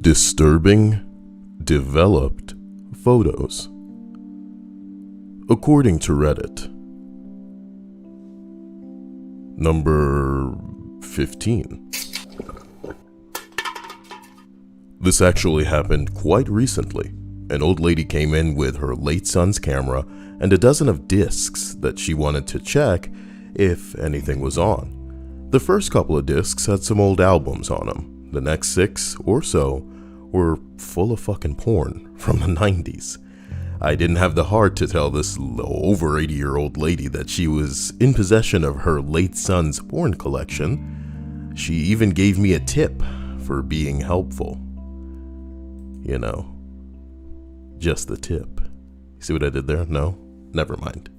Disturbing developed photos. According to Reddit. Number 15. This actually happened quite recently. An old lady came in with her late son's camera and a dozen of discs that she wanted to check if anything was on. The first couple of discs had some old albums on them. The next 6 or so were full of fucking porn from the 90s. I didn't have the heart to tell this over 80-year-old lady that she was in possession of her late son's porn collection. She even gave me a tip for being helpful. You know, just the tip. See what I did there? No? Never mind.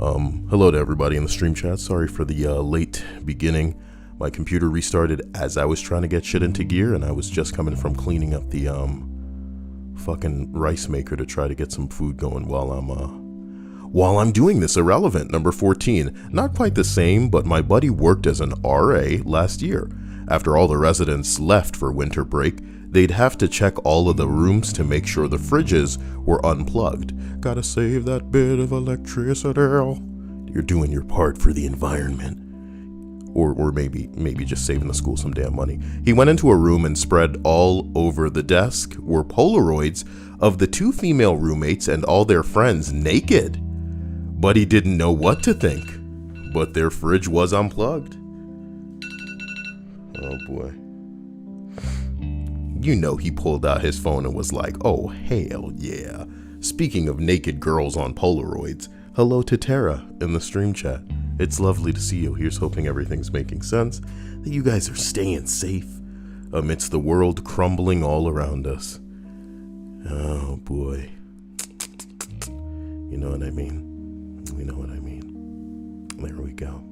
Hello to everybody in the stream chat. Sorry for the late beginning. My computer restarted as I was trying to get shit into gear, and I was just coming from cleaning up the fucking rice maker to try to get some food going while I'm doing this. Irrelevant. Number 14. Not quite the same, but my buddy worked as an RA last year. After all the residents left for winter break, they'd have to check all of the rooms to make sure the fridges were unplugged. Gotta save that bit of electricity. You're doing your part for the environment. Or maybe just saving the school some damn money. He went into a room and spread all over the desk were Polaroids of the 2 female roommates and all their friends naked. But he didn't know what to think. But their fridge was unplugged. Oh boy. You know he pulled out his phone and was like, oh hell yeah. Speaking of naked girls on Polaroids, hello to Tara in the stream chat. It's lovely to see you. Here's hoping everything's making sense, that you guys are staying safe amidst the world crumbling all around us. Oh boy. You know what I mean? We know what I mean. There we go.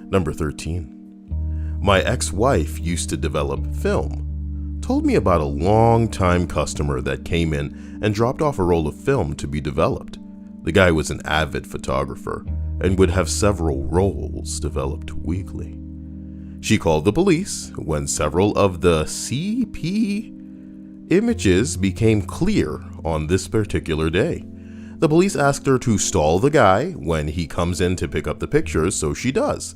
Number 13. My ex-wife used to develop film. Told me about a long-time customer that came in and dropped off a roll of film to be developed. The guy was an avid photographer and would have several rolls developed weekly. She called the police when several of the CP images became clear on this particular day. The police asked her to stall the guy when he comes in to pick up the pictures, so she does.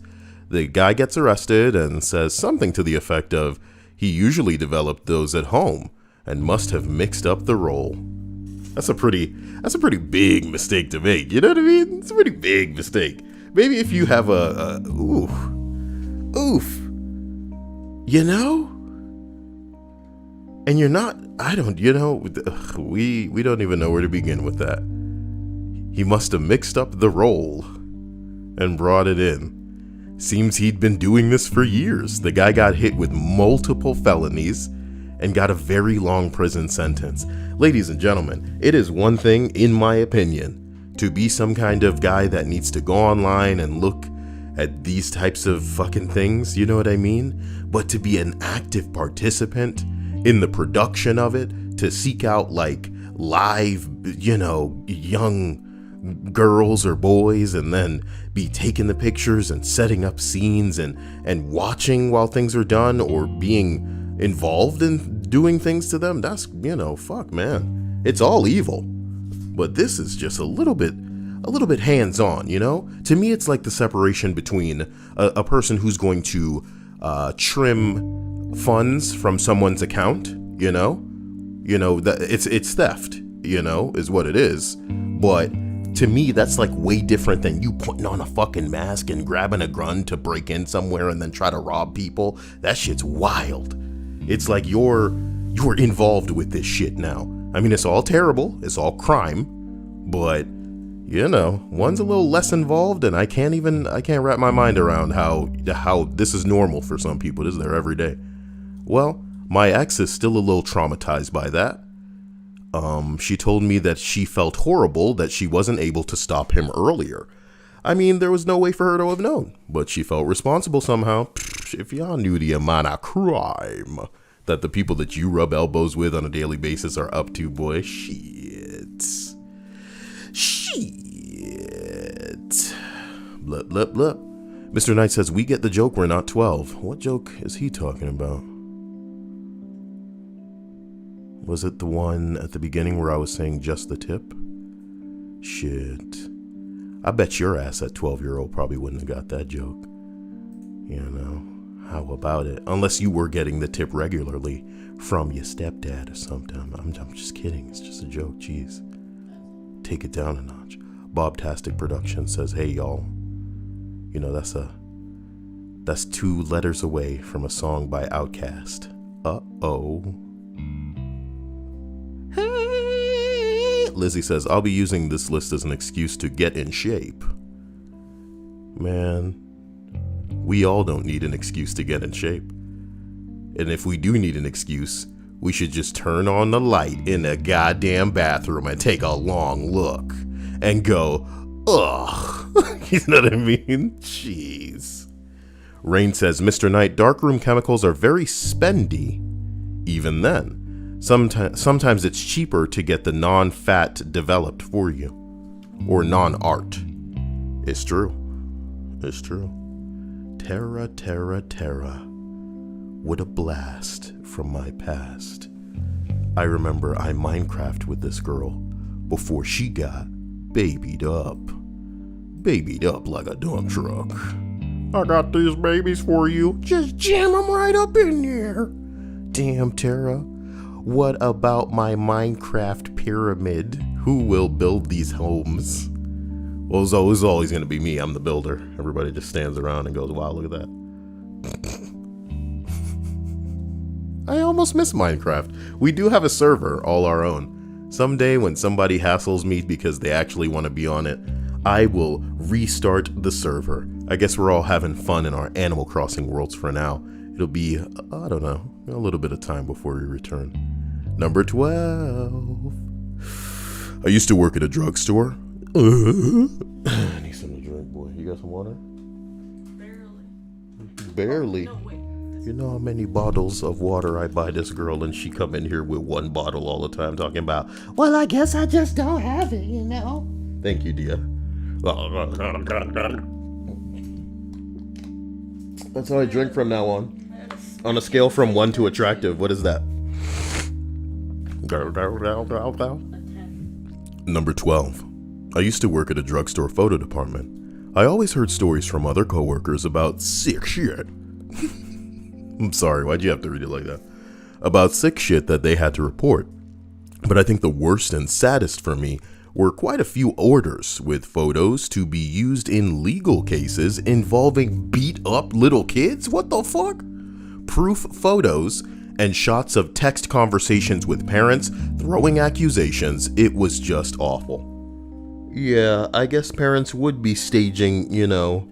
The guy gets arrested and says something to the effect of, he usually developed those at home and must have mixed up the roll. That's a pretty big mistake to make. You know what I mean? It's a pretty big mistake. Maybe if you have oof, you know? And you're not, we don't even know where to begin with that. He must have mixed up the roll and brought it in. Seems he'd been doing this for years. The guy got hit with multiple felonies and got a very long prison sentence. Ladies and gentlemen, it is one thing, in my opinion, to be some kind of guy that needs to go online and look at these types of fucking things, you know what I mean? But to be an active participant in the production of it, to seek out like live, young girls or boys and then be taking the pictures and setting up scenes and watching while things are done or being involved in doing things to them, that's, fuck, man. It's all evil. But this is just a little bit hands-on, To me, it's like the separation between a person who's going to trim funds from someone's account, that it's theft, is what it is. But to me, that's like way different than you putting on a fucking mask and grabbing a gun to break in somewhere and then try to rob people. That shit's wild. It's like you're involved with this shit now. I mean, it's all terrible. It's all crime. But, one's a little less involved, and I can't wrap my mind around how this is normal for some people. This is their everyday. Well, my ex is still a little traumatized by that. She told me that she felt horrible that she wasn't able to stop him earlier. I mean, there was no way for her to have known, but she felt responsible somehow. If y'all knew the amount of crime that the people that you rub elbows with on a daily basis are up to, boy, shit. Blup, blup, blup. Mr. Knight says, we get the joke, we're not 12. What joke is he talking about? Was it the one at the beginning where I was saying just the tip? Shit. I bet your ass at 12-year-old probably wouldn't have got that joke. You know, how about it? Unless you were getting the tip regularly from your stepdad or something. I'm just kidding. It's just a joke. Jeez. Take it down a notch. Bobtastic Production says, hey, y'all. You know, that's 2 letters away from a song by Outkast. Uh-oh. Hey! Lizzie says, I'll be using this list as an excuse to get in shape. Man, we all don't need an excuse to get in shape. And if we do need an excuse, we should just turn on the light in the goddamn bathroom and take a long look and go, ugh. You know what I mean? Jeez. Rain says, Mr. Knight, darkroom chemicals are very spendy. Even then, sometimes it's cheaper to get the non-fat developed for you. Or non-art. It's true. It's true. Terra, terra, terra. What a blast from my past. I remember I Minecraft with this girl before she got babied up. Babied up like a dump truck. I got these babies for you. Just jam them right up in there. Damn, Terra. What about my Minecraft pyramid? Who will build these homes? Well, it's always going to be me. I'm the builder. Everybody just stands around and goes, wow, look at that. I almost miss Minecraft. We do have a server, all our own. Someday when somebody hassles me because they actually want to be on it, I will restart the server. I guess we're all having fun in our Animal Crossing worlds for now. It'll be, I don't know, a little bit of time before we return. Number 12. I used to work at a drugstore. I need something to drink, boy. You got some water? Barely. No, wait. You know how many bottles of water I buy this girl, and she come in here with 1 bottle all the time talking about, well, I guess I just don't have it, you know? Thank you, Dia. That's how I drink from now on. On a scale from 1 to attractive, what is that? Number 12. I used to work at a drugstore photo department. I always heard stories from other coworkers about sick shit. I'm sorry, why'd you have to read it like that? About sick shit that they had to report. But I think the worst and saddest for me were quite a few orders with photos to be used in legal cases involving beat up little kids? What the fuck? Proof photos and shots of text conversations with parents throwing accusations. It was just awful. Yeah, I guess parents would be staging, you know,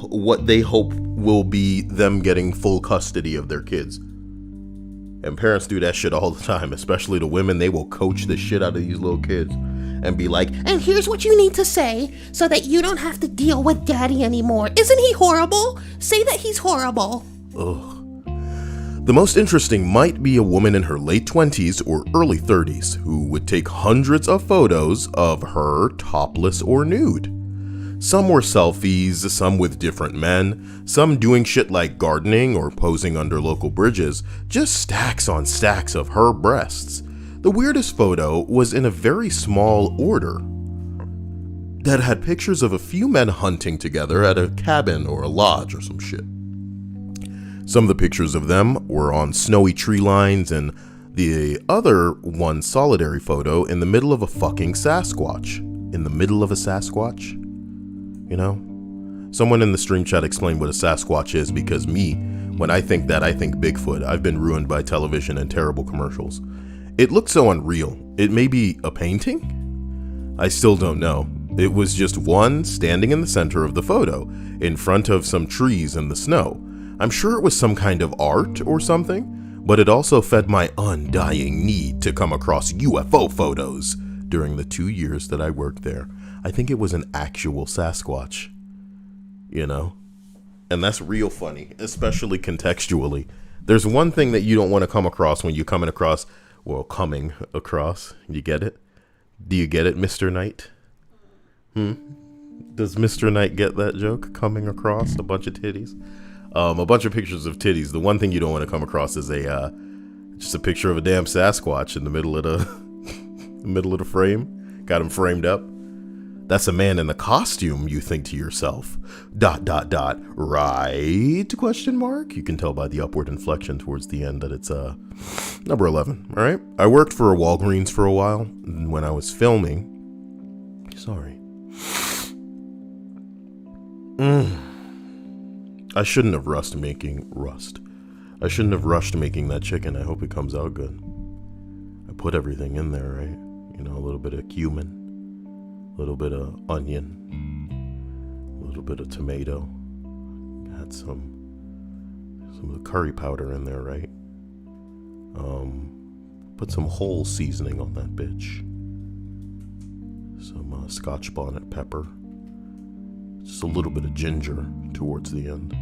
what they hope will be them getting full custody of their kids. And parents do that shit all the time, especially the women. They will coach the shit out of these little kids and be like, and here's what you need to say so that you don't have to deal with daddy anymore. Isn't he horrible? Say that he's horrible. Ugh. The most interesting might be a woman in her late 20s or early 30s who would take hundreds of photos of her topless or nude. Some were selfies, some with different men, some doing shit like gardening or posing under local bridges, just stacks on stacks of her breasts. The weirdest photo was in a very small order that had pictures of a few men hunting together at a cabin or a lodge or some shit. Some of the pictures of them were on snowy tree lines, and the other one solitary photo in the middle of a fucking Sasquatch. In the middle of a Sasquatch? You know? Someone in the stream chat explained what a Sasquatch is, because me, when I think that, I think Bigfoot. I've been ruined by television and terrible commercials. It looked so unreal. It may be a painting? I still don't know. It was just one standing in the center of the photo, in front of some trees in the snow. I'm sure it was some kind of art or something, but it also fed my undying need to come across UFO photos during the 2 years that I worked there. I think it was an actual Sasquatch, you know? And that's real funny, especially contextually. There's one thing that you don't want to come across when you're coming across, you get it? Do you get it, Mr. Knight? Does Mr. Knight get that joke? Coming across a bunch of titties? A bunch of pictures of titties. The one thing you don't want to come across is Just a picture of a damn Sasquatch in the middle of the frame. Got him framed up. That's a man in the costume, you think to yourself. ... Right? Question mark. You can tell by the upward inflection towards the end that it's number 11. All right. I worked for a Walgreens for a while when I was filming. Sorry. I shouldn't have rushed making that chicken. I hope it comes out good. I put everything in there, right? You know, a little bit of cumin. A little bit of onion, a little bit of tomato, had some of the curry powder in there, right? Put some whole seasoning on that bitch. Some Scotch bonnet pepper, just a little bit of ginger towards the end.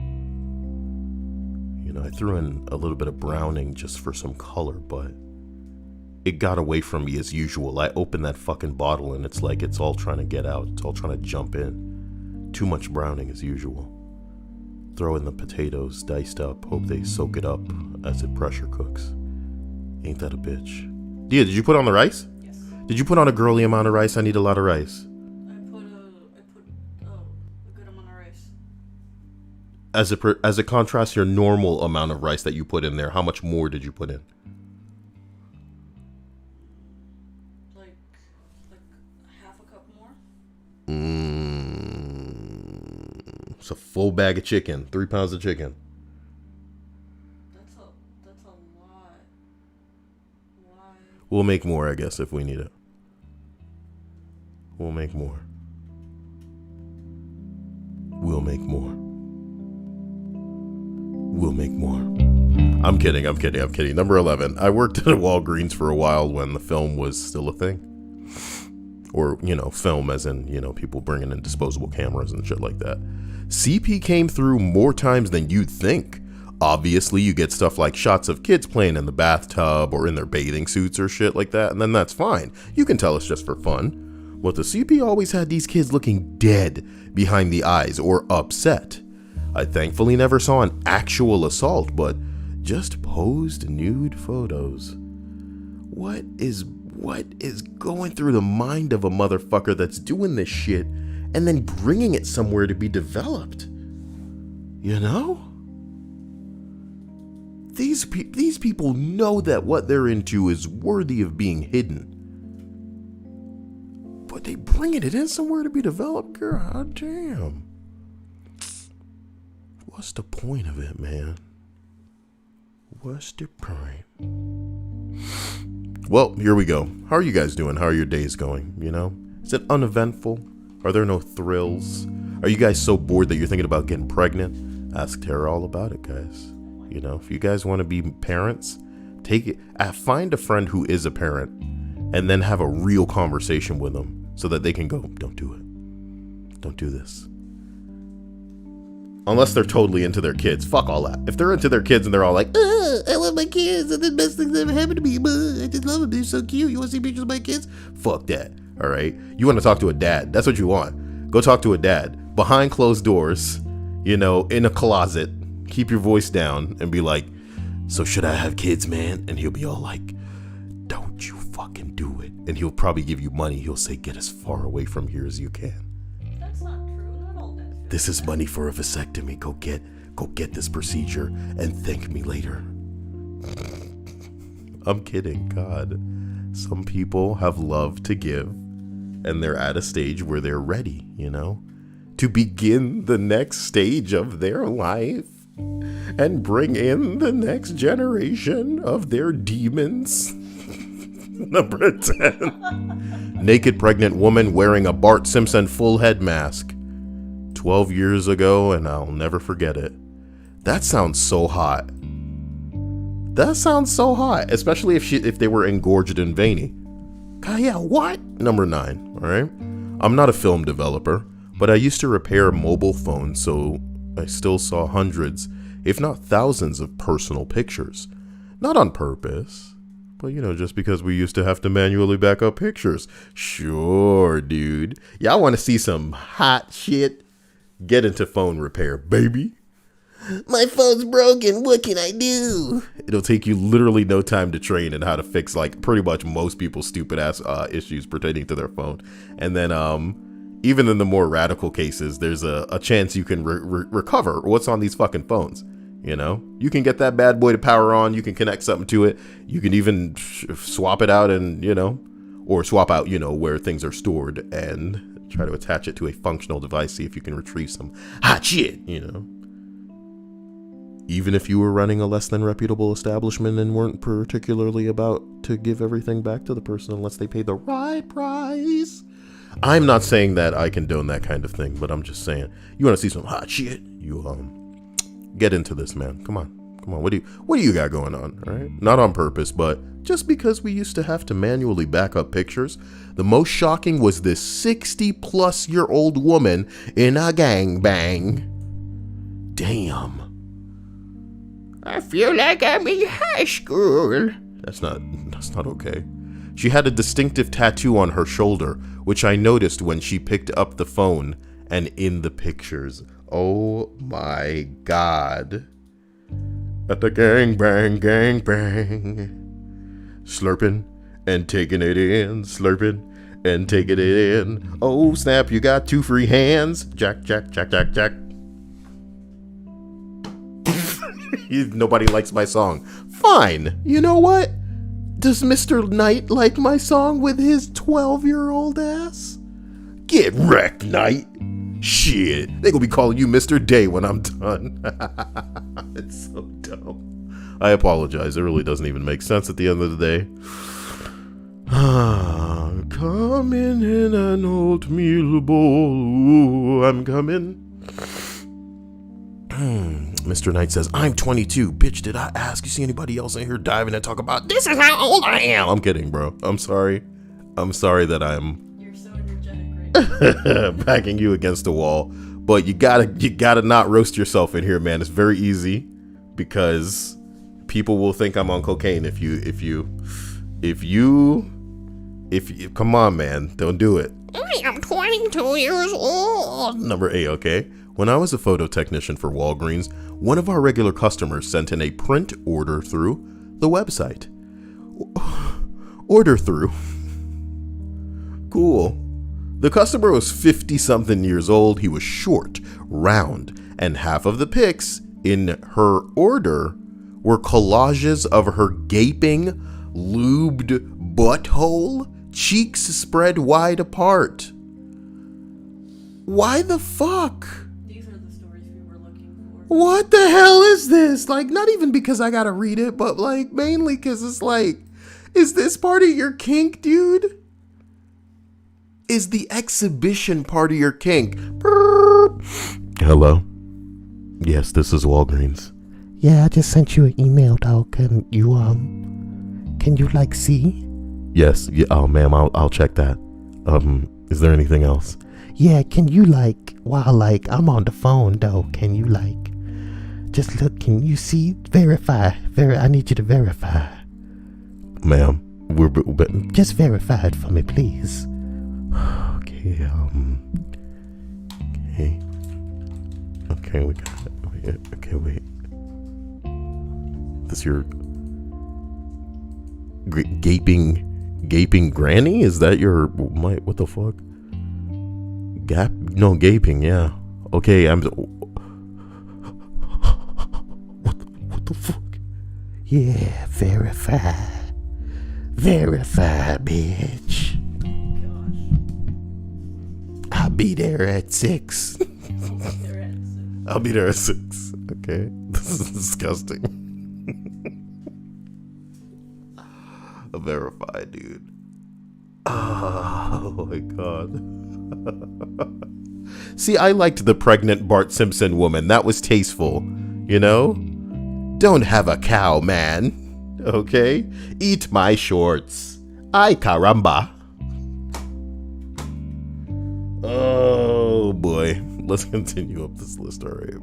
You know, I threw in a little bit of browning just for some color, but it got away from me as usual. I opened that fucking bottle and it's like it's all trying to get out. It's all trying to jump in. Too much browning as usual. Throw in the potatoes diced up. Hope they soak it up as it pressure cooks. Ain't that a bitch? Dia, did you put on the rice? Yes. Did you put on a girly amount of rice? I need a lot of rice. I put a good amount of rice. As it contrasts your normal amount of rice that you put in there, how much more did you put in? It's a full bag of chicken, 3 pounds of chicken. That's a lot. Why? We'll make more, I guess, if we need it. We'll make more. I'm kidding. Number 11. I worked at a Walgreens for a while when the film was still a thing. Or, you know, film as in, you know, people bringing in disposable cameras and shit like that. CP came through more times than you'd think. Obviously, you get stuff like shots of kids playing in the bathtub or in their bathing suits or shit like that, and then that's fine. You can tell it's just for fun. But the CP always had these kids looking dead behind the eyes or upset. I thankfully never saw an actual assault, but just posed nude photos. What is going through the mind of a motherfucker that's doing this shit and then bringing it somewhere to be developed? You know? These people know that what they're into is worthy of being hidden. But they bringing it in somewhere to be developed? God damn. What's the point of it, man? What's the point? Well, here we go. How are you guys doing? How are your days going? You know? Is it uneventful? Are there no thrills? Are you guys so bored that you're thinking about getting pregnant? Ask Tara all about it, guys. You know, if you guys want to be parents, take it. Find a friend who is a parent and then have a real conversation with them so that they can go, don't do it. Don't do this. Unless they're totally into their kids. Fuck all that. If they're into their kids and they're all like, I love my kids and the best thing that ever happened to me. I just love them. They're so cute. You want to see pictures of my kids? Fuck that. All right. You want to talk to a dad. That's what you want. Go talk to a dad behind closed doors, you know, in a closet. Keep your voice down and be like, so should I have kids, man? And he'll be all like, don't you fucking do it. And he'll probably give you money. He'll say, get as far away from here as you can. That's not true. Not all dads. This is money for a vasectomy. Go get this procedure and thank me later. I'm kidding. God. Some people have love to give and they're at a stage where they're ready, you know, to begin the next stage of their life and bring in the next generation of their demons. Number 10. Naked pregnant woman wearing a Bart Simpson full head mask. 12 years ago, and I'll never forget it. That sounds so hot. That sounds so hot, especially if they were engorged and veiny. God, yeah, what? Number 9, all right? I'm not a film developer, but I used to repair mobile phones, so I still saw hundreds, if not thousands of personal pictures. Not on purpose, but you know, just because we used to have to manually back up pictures. Sure, dude. Y'all want to see some hot shit? Get into phone repair, baby. My phone's broken. What can I do? It'll take you literally no time to train in how to fix like pretty much most people's stupid ass issues pertaining to their phone. And then even in the more radical cases, there's a chance you can recover what's on these fucking phones. You know, you can get that bad boy to power on. You can connect something to it. You can even swap it out and, you know, or swap out, you know, where things are stored and try to attach it to a functional device. See if you can retrieve some hot shit, you know. Even if you were running a less than reputable establishment and weren't particularly about to give everything back to the person unless they paid the right price. I'm not saying that I condone that kind of thing, but I'm just saying, you want to see some hot shit? You get into this, man. Come on. What do you got going on? All right, not on purpose, but just because we used to have to manually back up pictures. The most shocking was this 60-plus-year-old woman in a gangbang. Damn. I feel like I'm in high school. That's not okay. She had a distinctive tattoo on her shoulder, which I noticed when she picked up the phone and in the pictures. Oh my God. At the gangbang. Slurping and taking it in. Slurping and taking it in. Oh snap, you got 2 free hands. Jack. Nobody likes my song. Fine. You know what? Does Mr. Knight like my song with his 12-year-old ass? Get wrecked, Knight. Shit. They gonna be calling you Mr. Day when I'm done. It's so dumb. I apologize. It really doesn't even make sense at the end of the day. Coming in an oatmeal bowl. Ooh, I'm coming. Mr. Knight says, I'm 22. Bitch, did I ask? You see anybody else in here diving and talk about this is how old I am? I'm kidding, bro. I'm sorry that I'm You're so energetic right now. backing you against the wall. But you gotta not roast yourself in here, man. It's very easy because people will think I'm on cocaine if you come on, man. Don't do it. I am 22 years old. Number 8, okay? When I was a photo technician for Walgreens, one of our regular customers sent in a print order through the website. Order through. Cool. The customer was 50-something years old. He was short, round, and half of the pics in her order were collages of her gaping, lubed butthole, cheeks spread wide apart. Why the fuck? These are the stories we were looking for. What the hell is this? Like, not even because I gotta read it, but like mainly because it's like, is this part of your kink, dude? Is the exhibition part of your kink? Burp. Hello? Yes, this is Walgreens. Yeah, I just sent you an email, though. Can you like see? Yes. Yeah, oh, ma'am, I'll check that. Is there anything else? Yeah, can you like, while like I'm on the phone though, can you like just look, can you see, verify, I need you to verify. Ma'am, just verify it for me, please. Okay, we got it. Okay, wait. This your gaping granny? Is that your, what the fuck? Gaping, yeah. Okay, what the fuck? Yeah, verify, bitch. I'll be there at 6. I'll be there at 6. Okay, this is disgusting. A verified dude. Oh my god. See, I liked the pregnant Bart Simpson woman. That was tasteful, you know? Don't have a cow, man. Okay? Eat my shorts. Ay caramba. Oh boy. Let's continue up this list, alright.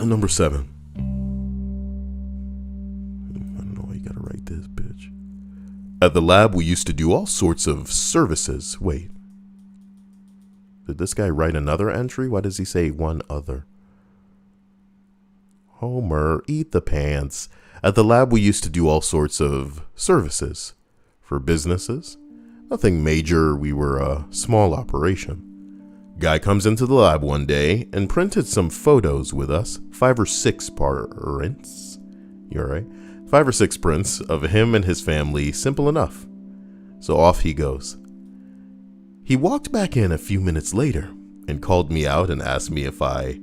Number 7. I don't know why you gotta write this, bitch. At the lab, we used to do all sorts of services. Wait. Did this guy write another entry? Why does he say one other? Homer, eat the pants. At the lab, we used to do all sorts of services for businesses. Nothing major. We were a small operation. Guy comes into the lab one day and printed some photos with us. 5 or 6 prints. You're right. 5 or 6 prints of him and his family. Simple enough. So off he goes. He walked back in a few minutes later and called me out and asked me if I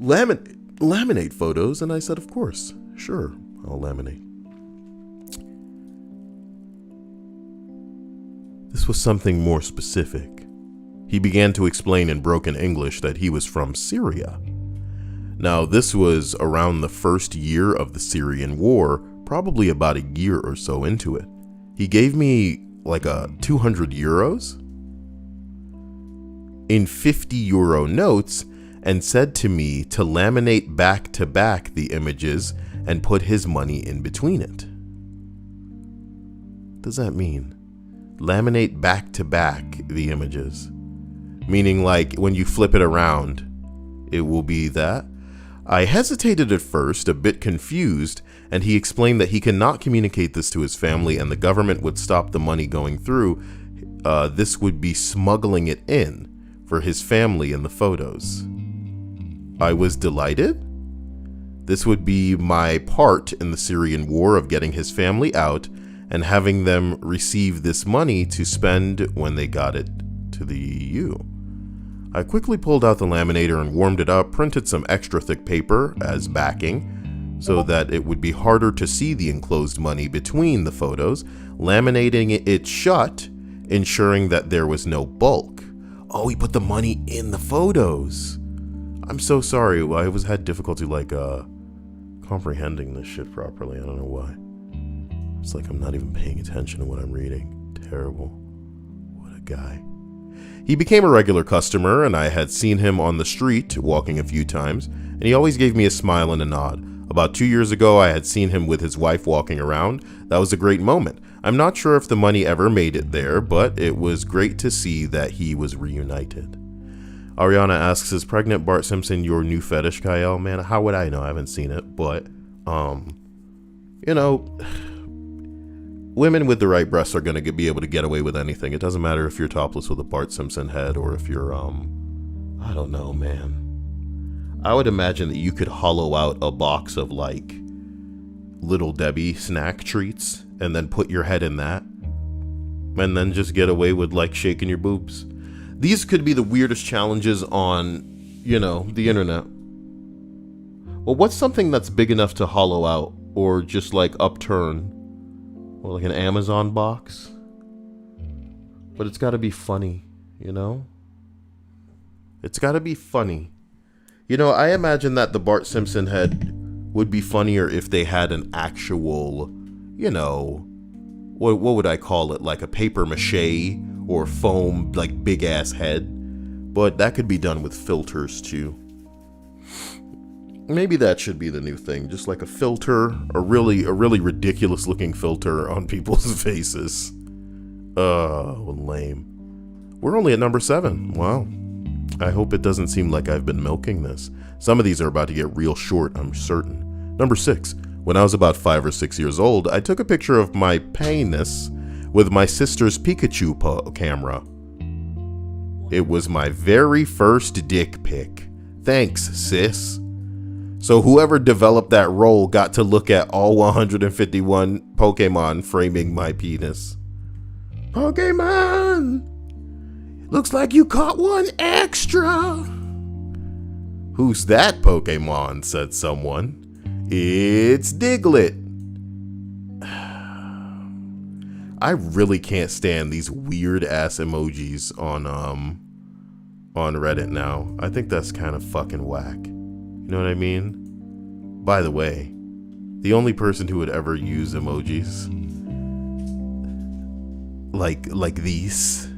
laminate photos, and I said, of course, sure, I'll laminate. This was something more specific. He began to explain in broken English that he was from Syria. Now, this was around the first year of the Syrian war, probably about a year or so into it. He gave me like a 200 euros in 50 euro notes and said to me to laminate back to back the images and put his money in between it. What does that mean? Laminate back to back the images. Meaning like when you flip it around, it will be that. I hesitated at first, a bit confused, and he explained that he cannot communicate this to his family and the government would stop the money going through. This would be smuggling it in for his family in the photos. I was delighted. This would be my part in the Syrian war of getting his family out and having them receive this money to spend when they got it to the EU. I quickly pulled out the laminator and warmed it up, printed some extra thick paper as backing so that it would be harder to see the enclosed money between the photos, laminating it shut, ensuring that there was no bulk. Oh, he put the money in the photos. I'm so sorry. I had difficulty comprehending this shit properly. I don't know why. It's like I'm not even paying attention to what I'm reading. Terrible. What a guy. He became a regular customer, and I had seen him on the street walking a few times, and he always gave me a smile and a nod. About 2 years ago, I had seen him with his wife walking around. That was a great moment. I'm not sure if the money ever made it there, but it was great to see that he was reunited. Ariana asks, is pregnant Bart Simpson your new fetish, Kyle? Man, how would I know? I haven't seen it, but, women with the right breasts are going to be able to get away with anything. It doesn't matter if you're topless with a Bart Simpson head or if you're, I don't know, man. I would imagine that you could hollow out a box of, like, Little Debbie snack treats and then put your head in that and then just get away with, like, shaking your boobs. These could be the weirdest challenges on, the internet. Well, what's something that's big enough to hollow out or just, like, upturn? Or like an Amazon box. But it's got to be funny, It's got to be funny. I imagine that the Bart Simpson head would be funnier if they had an actual, what would I call it? Like a paper mache or foam, like big ass head. But that could be done with filters too. Maybe that should be the new thing. Just like a filter, a really ridiculous looking filter on people's faces. Lame. We're only at number 7. Wow. I hope it doesn't seem like I've been milking this. Some of these are about to get real short, I'm certain. Number 6. When I was about 5 or 6 years old, I took a picture of my penis with my sister's Pikachu camera. It was my very first dick pic. Thanks, sis. So whoever developed that role got to look at all 151 Pokemon framing my penis. Pokemon! Looks like you caught one extra! Who's that Pokemon? Said someone. It's Diglett. I really can't stand these weird ass emojis on Reddit now. I think that's kind of fucking whack. You know what I mean? By the way, the only person who would ever use emojis like these,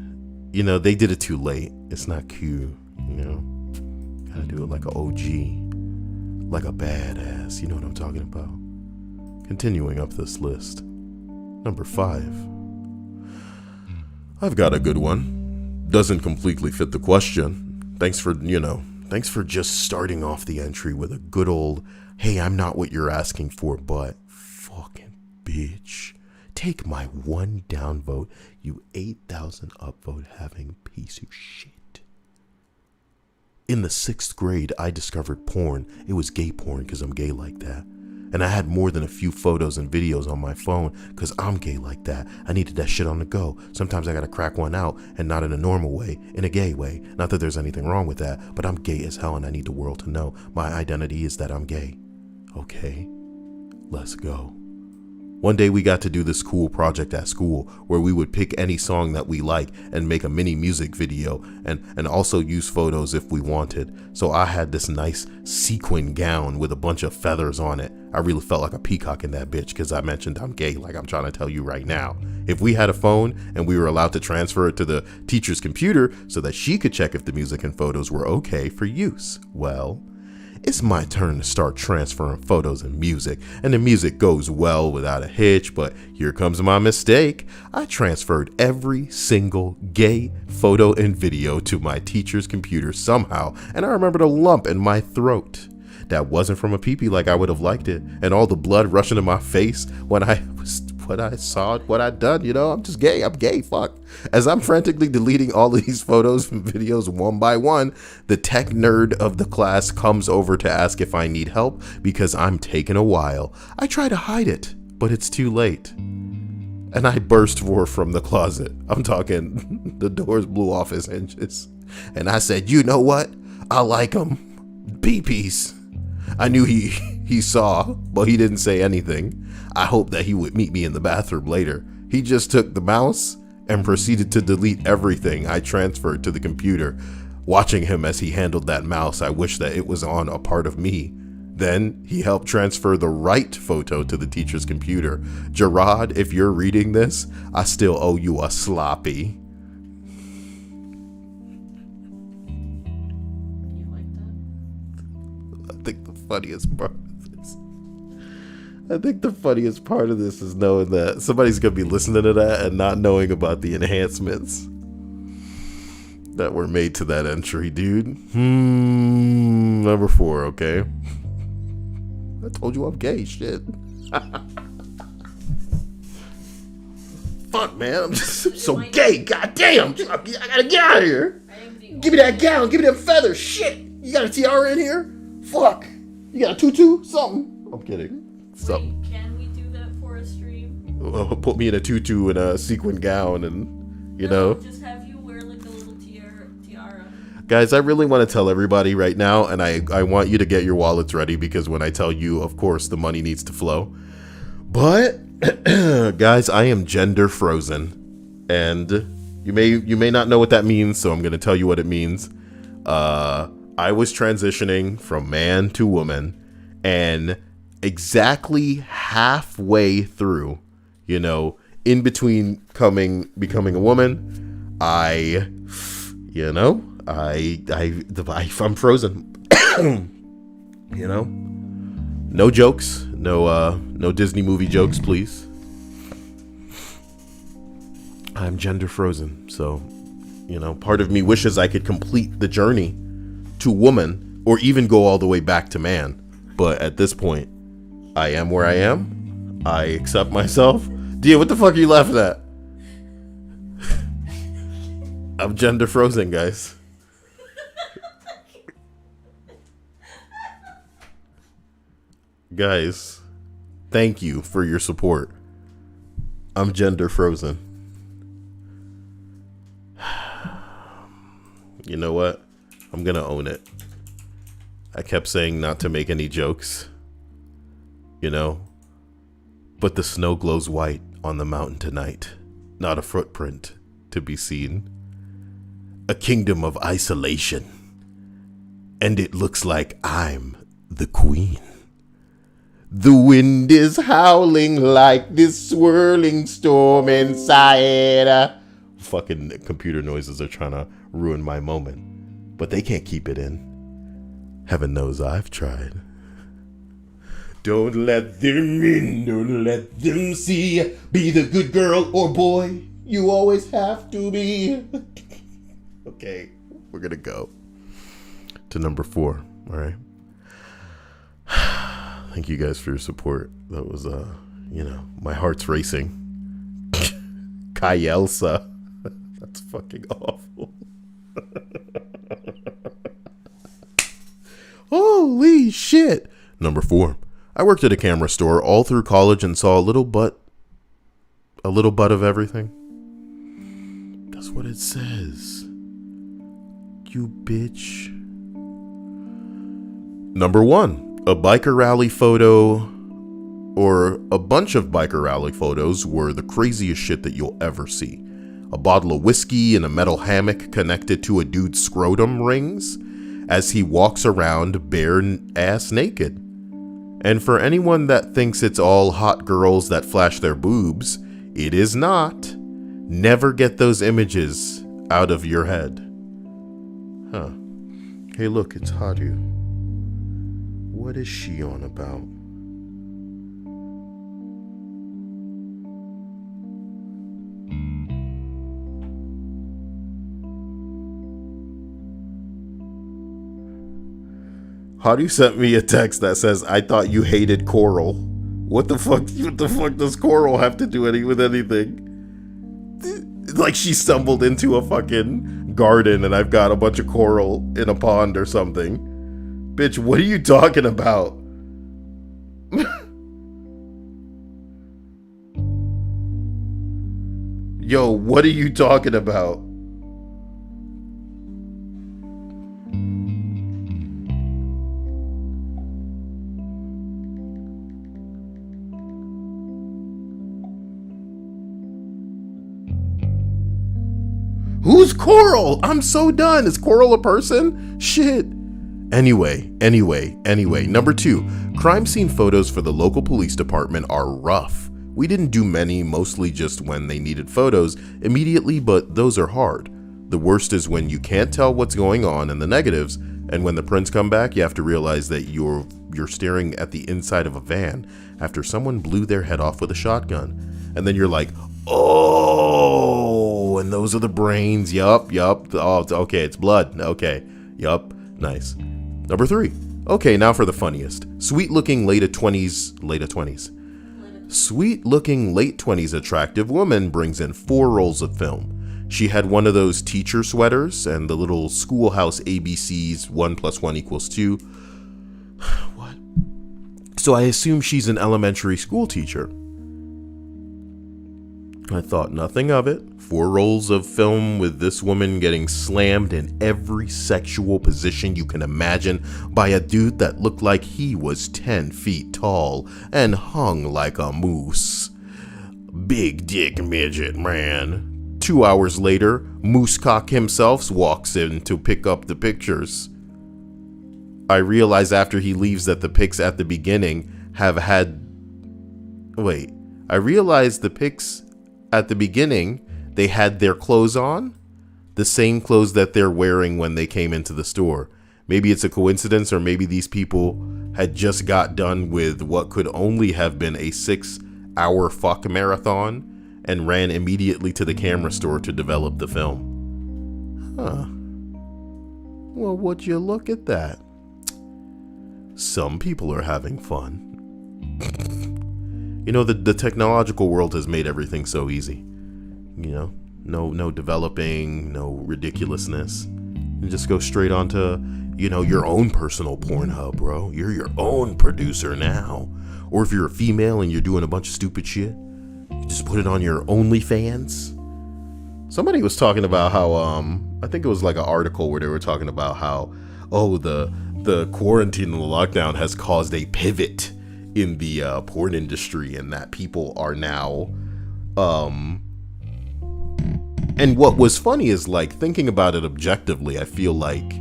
they did it too late. It's not cute, Gotta do it like an OG, like a badass. You know what I'm talking about? Continuing up this list. Number 5. I've got a good one. doesn't completely fit the question. Thanks for just starting off the entry with a good old, hey, I'm not what you're asking for, but fucking bitch. Take my one downvote, you 8,000 upvote having piece of shit. In the 6th grade, I discovered porn. It was gay porn because I'm gay like that. And I had more than a few photos and videos on my phone because I'm gay like that. I needed that shit on the go. Sometimes I gotta crack one out, and not in a normal way, in a gay way. Not that there's anything wrong with that, but I'm gay as hell and I need the world to know. My identity is that I'm gay. Okay, let's go. One day we got to do this cool project at school where we would pick any song that we like and make a mini music video and also use photos if we wanted. So I had this nice sequin gown with a bunch of feathers on it. I really felt like a peacock in that bitch because I mentioned I'm gay, like I'm trying to tell you right now. If we had a phone and we were allowed to transfer it to the teacher's computer so that she could check if the music and photos were okay for use, well, it's my turn to start transferring photos and music, and the music goes well without a hitch, but here comes my mistake. I transferred every single gay photo and video to my teacher's computer somehow, and I remembered a lump in my throat. That wasn't from a pee-pee like I would have liked it, and all the blood rushing to my face when I saw what I'd done, I'm just gay, fuck. As I'm frantically deleting all of these photos and videos one by one, the tech nerd of the class comes over to ask if I need help because I'm taking a while. I try to hide it, but it's too late. And I burst forth from the closet. I'm talking, the doors blew off his hinges. And I said, you know what? I like them. Pee-pees. I knew he saw, but he didn't say anything. I hoped that he would meet me in the bathroom later. He just took the mouse and proceeded to delete everything I transferred to the computer. Watching him as he handled that mouse, I wish that it was on a part of me. Then he helped transfer the right photo to the teacher's computer. Gerard, if you're reading this, I still owe you a sloppy. You like that? I think the funniest part of this is knowing that somebody's going to be listening to that and not knowing about the enhancements that were made to that entry, dude. Number 4, okay? I told you I'm gay, shit. Fuck, man, I'm just so gay, goddamn. I gotta get out of here. Give me that gown, give me them feathers, shit. You got a tiara in here? Fuck. You got a tutu? Something. I'm kidding. Wait, can we do that for a stream? Put me in a tutu and a sequin gown and, just have you wear like a little tiara. Guys, I really want to tell everybody right now, and I want you to get your wallets ready because when I tell you, of course, the money needs to flow. But, guys, I am gender frozen. And you may not know what that means, so I'm going to tell you what it means. I was transitioning from man to woman, and exactly halfway through, in between becoming a woman, I'm frozen. No jokes, no Disney movie jokes, please. I'm gender frozen, so part of me wishes I could complete the journey to woman or even go all the way back to man, but at this point I am where I am. I accept myself. Dia, what the fuck are you laughing at? I'm gender frozen, guys. Guys, thank you for your support. I'm gender frozen. You know what? I'm gonna own it. I kept saying not to make any jokes. But the snow glows white on the mountain tonight. Not a footprint to be seen. A kingdom of isolation. And it looks like I'm the queen. The wind is howling like this swirling storm inside. Fucking computer noises are trying to ruin my moment. But they can't keep it in. Heaven knows I've tried. Don't let them in, don't let them see. Be the good girl or boy you always have to be. Okay, we're gonna go to number 4. All right. Thank you guys for your support. That was, my heart's racing. Kyelsa. That's fucking awful. Holy shit. Number 4. I worked at a camera store all through college and saw a little butt of everything. That's what it says. You bitch. Number 1, a biker rally photo, or a bunch of biker rally photos, were the craziest shit that you'll ever see. A bottle of whiskey and a metal hammock connected to a dude's scrotum rings as he walks around bare ass naked. And for anyone that thinks it's all hot girls that flash their boobs, it is not. Never get those images out of your head. Huh. Hey, look, it's Haru. What is she on about? Haru sent me a text that says, I thought you hated coral. What the fuck does coral have to do with anything? Like she stumbled into a fucking garden and I've got a bunch of coral in a pond or something. Bitch, what are you talking about? Yo, what are you talking about? Who's Coral? I'm so done. Is Coral a person? Shit. Anyway. Number 2, crime scene photos for the local police department are rough. We didn't do many, mostly just when they needed photos immediately, but those are hard. The worst is when you can't tell what's going on in the negatives, and when the prints come back, you have to realize that you're staring at the inside of a van after someone blew their head off with a shotgun. And then you're like, oh, and those are the brains. Yup. Oh, okay, it's blood. Okay, yup, nice. Number 3. Okay, now for the funniest. Sweet-looking late 20s. Sweet-looking late 20s attractive woman brings in 4 rolls of film. She had one of those teacher sweaters and the little schoolhouse ABCs, 1 + 1 = 2. What? So I assume she's an elementary school teacher. I thought nothing of it. 4 rolls of film with this woman getting slammed in every sexual position you can imagine by a dude that looked like he was 10 feet tall and hung like a moose. Big dick midget, man. 2 hours later, Moosecock himself walks in to pick up the pictures. I realize after he leaves that the pics at the beginning at the beginning, they had their clothes on, the same clothes that they're wearing when they came into the store. Maybe it's a coincidence, or maybe these people had just got done with what could only have been a 6-hour fuck marathon and ran immediately to the camera store to develop the film. Huh. Well, would you look at that? Some people are having fun. You know, the technological world has made everything so easy. You know, no developing, no ridiculousness. You just go straight onto, your own personal Pornhub, bro. You're your own producer now. Or if you're a female and you're doing a bunch of stupid shit, you just put it on your OnlyFans. Somebody was talking about how, I think it was like an article where they were talking about how, the quarantine and the lockdown has caused a pivot in the porn industry, and that people are now and what was funny is, like, thinking about it objectively, I feel like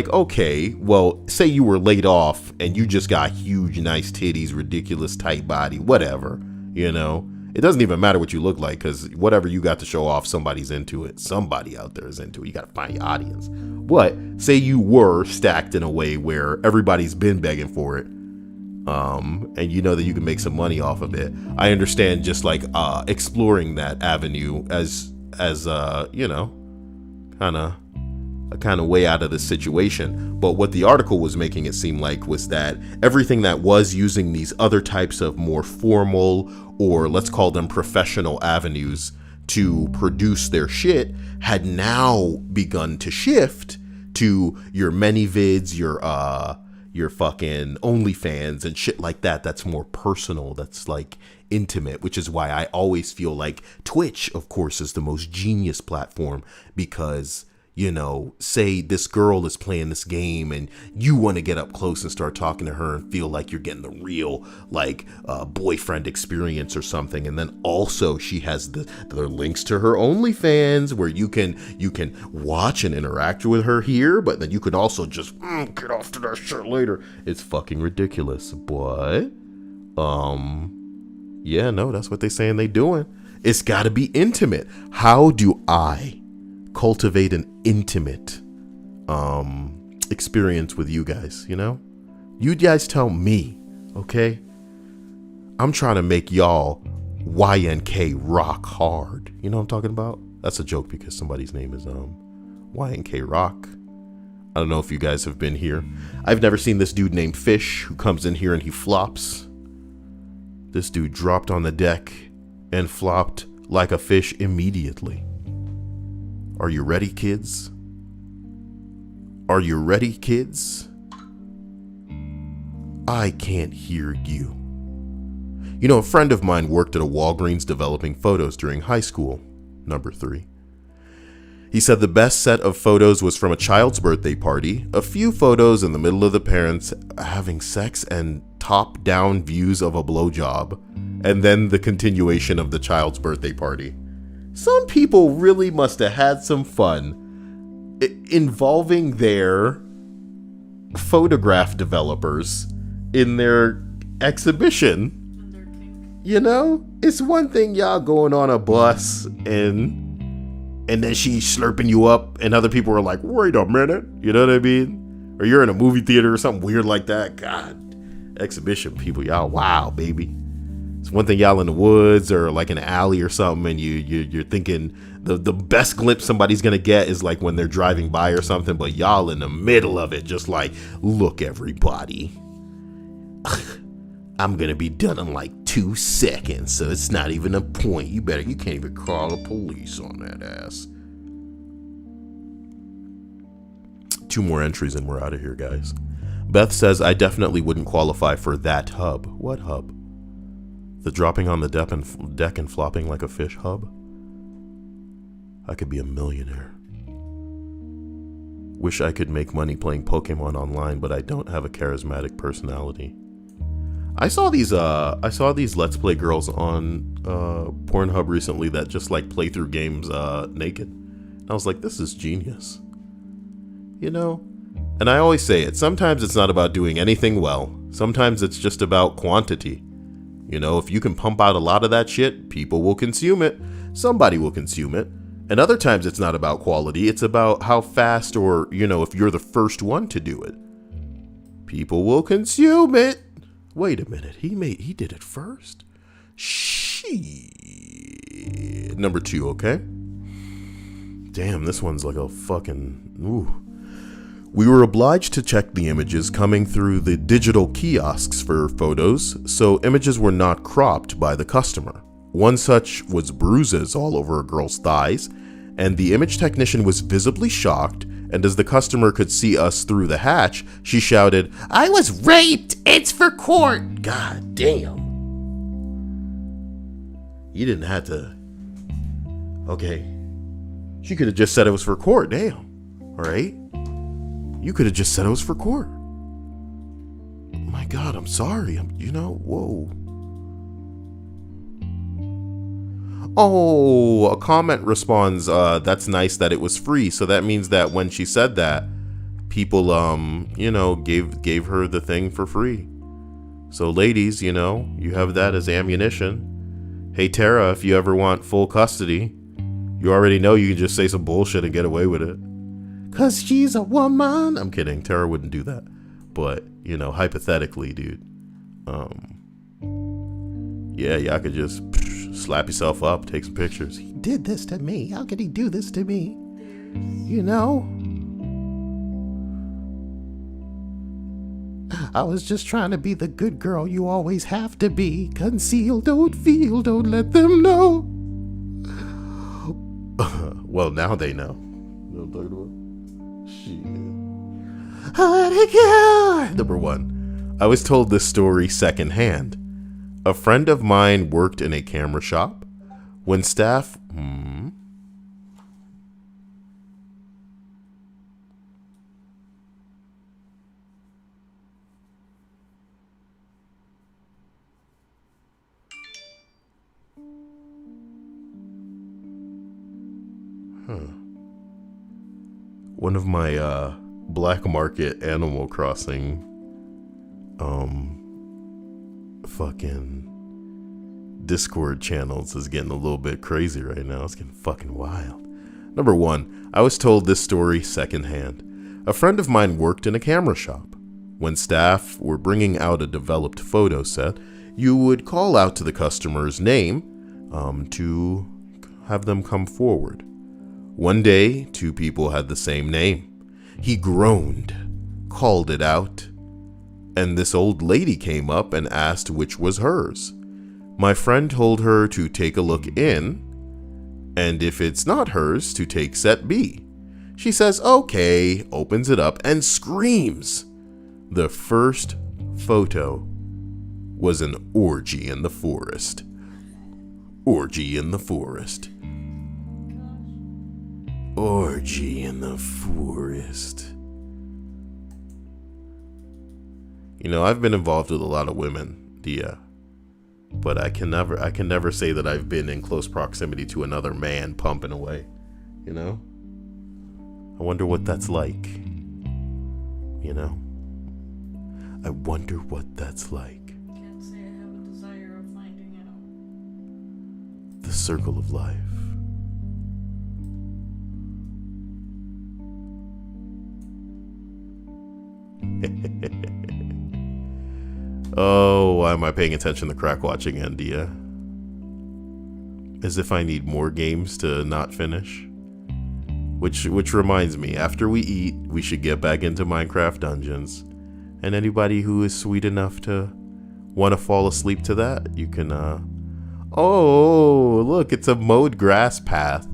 okay, well, say you were laid off and you just got huge nice titties, ridiculous tight body, whatever, it doesn't even matter what you look like, because whatever you got to show off, somebody's into it. Somebody out there is into it. You got to find your audience. But say you were stacked in a way where everybody's been begging for it, and you know that you can make some money off of it. I understand just like exploring that avenue as kind of way out of this situation. But what the article was making it seem like was that everything that was using these other types of more formal, or let's call them professional avenues to produce their shit had now begun to shift to your ManyVids, your fucking OnlyFans and shit like that. That's more personal. That's like intimate, which is why I always feel like Twitch, of course, is the most genius platform, because, you know, say this girl is playing this game and you want to get up close and start talking to her and feel like you're getting the real, like, boyfriend experience or something. And then also she has the links to her OnlyFans where you can watch and interact with her here, but then you can also just get off to that shit later. It's fucking ridiculous. But, yeah, no, that's what they saying they doing. It's got to be intimate. How do I cultivate an intimate experience with you guys? You know, you guys tell me, okay? I'm trying to make y'all YNK rock hard. You know what I'm talking about? That's a joke because somebody's name is YNK Rock. I don't know if you guys have been here. I've never seen this dude named Fish who comes in here and he flops. This dude dropped on the deck and flopped like a fish immediately. Are you ready, kids? Are you ready, kids? I can't hear you. You know, a friend of mine worked at a Walgreens developing photos during high school. Number 3. He said the best set of photos was from a child's birthday party, a few photos in the middle of the parents having sex and top-down views of a blowjob, and then the continuation of the child's birthday party. Some people really must have had some fun involving their photograph developers in their exhibition. You know, it's one thing y'all going on a bus and then she's slurping you up and other people are like, wait a minute, you know what I mean? Or you're in a movie theater or something weird like that. God, exhibition people, y'all, wow, baby. It's one thing y'all in the woods or like an alley or something, and you're thinking the best glimpse somebody's gonna get is like when they're driving by or something, but y'all in the middle of it, just like, look, everybody, I'm gonna be done in like 2 seconds, so it's not even a point. You can't even call the police on that ass. 2 more entries and we're out of here, guys. Beth says, I definitely wouldn't qualify for that hub. What hub? The dropping on the deck and flopping like a fish hub? I could be a millionaire. Wish I could make money playing Pokemon online, but I don't have a charismatic personality. I saw these Let's Play girls on Pornhub recently that just like play through games naked. And I was like, this is genius. You know? And I always say it, sometimes it's not about doing anything well. Sometimes it's just about quantity. You know, if you can pump out a lot of that shit, people will consume it. Somebody will consume it. And other times it's not about quality. It's about how fast, or, you know, if you're the first one to do it. People will consume it. Wait a minute. He did it first? Shit. Number 2, okay? Damn, this one's like a fucking... Ooh. We were obliged to check the images coming through the digital kiosks for photos, so images were not cropped by the customer. One such was bruises all over a girl's thighs, and the image technician was visibly shocked, and as the customer could see us through the hatch, she shouted, I was raped! It's for court! God damn. You didn't have to... Okay. She could have just said it was for court, damn. Alright? You could have just said it was for court. My God, I'm sorry. Whoa. Oh, a comment responds, that's nice that it was free. So that means that when she said that, people, gave her the thing for free. So ladies, you have that as ammunition. Hey, Tara, if you ever want full custody, you already know you can just say some bullshit and get away with it. 'Cause she's a woman. I'm kidding. Tara wouldn't do that. But, hypothetically, dude. Yeah, y'all could just slap yourself up, take some pictures. He did this to me. How could he do this to me? You know? I was just trying to be the good girl you always have to be. Conceal, don't feel, don't let them know. Well, now they know. Shit. Number 1. I was told this story secondhand. A friend of mine worked in a camera shop. When staff... One of my black market Animal Crossing fucking Discord channels is getting a little bit crazy right now. It's getting fucking wild. Number 1, I was told this story secondhand. A friend of mine worked in a camera shop. When staff were bringing out a developed photo set, you would call out to the customer's name to have them come forward. One day, 2 people had the same name. He groaned, called it out, and this old lady came up and asked which was hers. My friend told her to take a look in, and if it's not hers, to take set B. She says, okay, opens it up, and screams. The first photo was an orgy in the forest. Orgy in the forest. Orgy in the forest. You know, I've been involved with a lot of women, Dia, but I can never say that I've been in close proximity to another man pumping away. You know? I wonder what that's like. You know? I wonder what that's like. Can't say I have a desire of finding out. The circle of life. Oh, why am I paying attention to crack watching India? As if I need more games to not finish. Which reminds me, after we eat, we should get back into Minecraft Dungeons. And anybody who is sweet enough to want to fall asleep to that, you can, oh, look, it's a mowed grass path.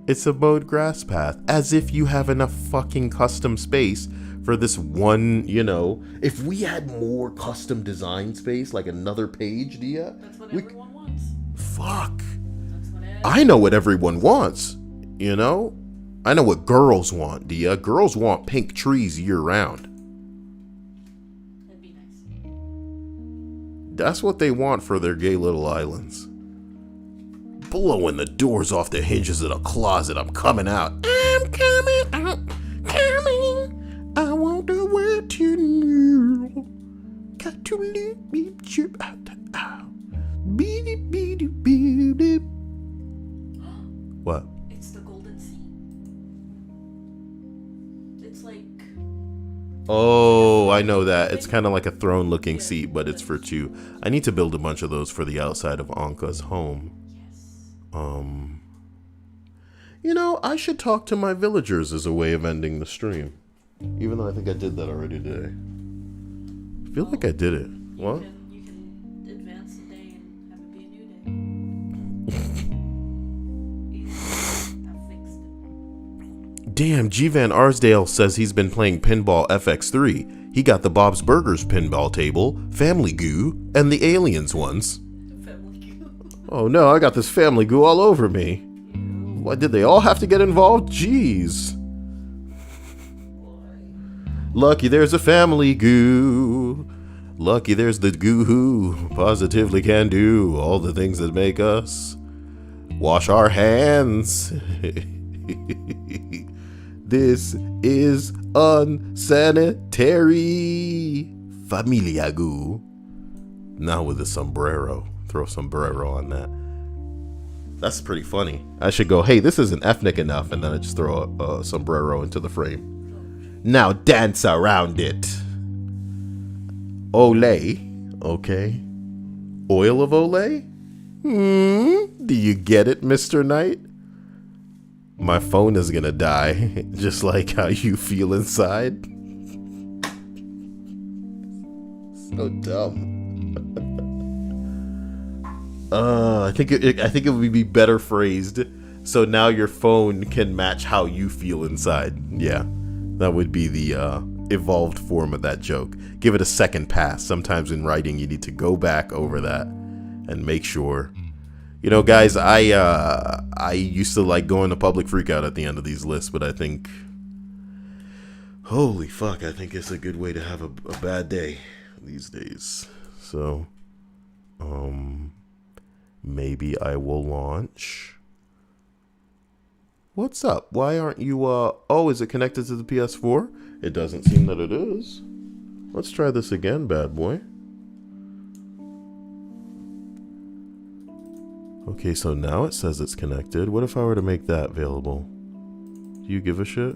It's a mowed grass path. As if you have enough fucking custom space for this one, you know. If we had more custom design space, like another page, Dia. That's what everyone wants. Fuck. That's what I know what everyone wants, you know? I know what girls want, Dia. Girls want pink trees year round. That'd be nice. That's what they want for their gay little islands. Blowing the doors off the hinges of the closet. I'm coming out. I'm coming out. Coming. I want the world to know. Got to let me chip out. Beady, beady, beady. What? It's the Golden Sea. It's like... Oh, I know that. It's kind of like a throne-looking seat, but it's for 2. I need to build a bunch of those for the outside of Anka's home. You know, I should talk to my villagers as a way of ending the stream. Even though I think I did that already today. I feel like I did it. What? You can advance the day and have it be a new day. I fixed it. Damn, G. Van Arsdale says he's been playing Pinball FX3. He got the Bob's Burgers pinball table, Family Goo, and the Aliens ones. Family goo. Oh no, I got this Family Goo all over me. What, did they all have to get involved? Jeez. Lucky there's a Family Goo. Lucky there's the goo who positively can do all the things that make us wash our hands. This is unsanitary. Familia Goo. Now with a sombrero. Throw sombrero on that. That's pretty funny. I should go, hey, this isn't ethnic enough, and then I just throw a sombrero into the frame. Now dance around it. Olay. Okay. Oil of Olay? Do you get it, Mr. Knight? my phone is gonna die, just like how you feel inside. So dumb. I think it would be better phrased. So now your phone can match how you feel inside. Yeah, that would be the evolved form of that joke. Give it a second pass. Sometimes in writing, you need to go back over that and make sure. You know, guys, I used to like going to public freakout at the end of these lists, but I think, holy fuck, I think it's a good way to have a bad day these days. So, maybe I will launch. What's up? Why aren't you, oh, is it connected to the PS4? It doesn't seem that it is. Let's try this again, bad boy. Okay, so now it says it's connected. What if I were to make that available? Do you give a shit?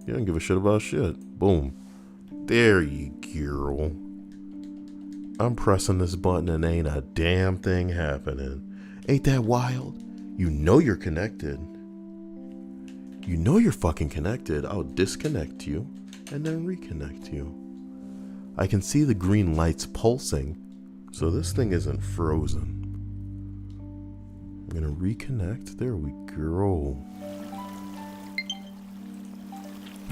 You don't give a shit about shit. Boom. There you go. I'm pressing this button and ain't a damn thing happening. Ain't that wild? You know you're connected. You know you're fucking connected. I'll disconnect you and then reconnect you. I can see the green lights pulsing, so this thing isn't frozen. I'm gonna reconnect. There we go.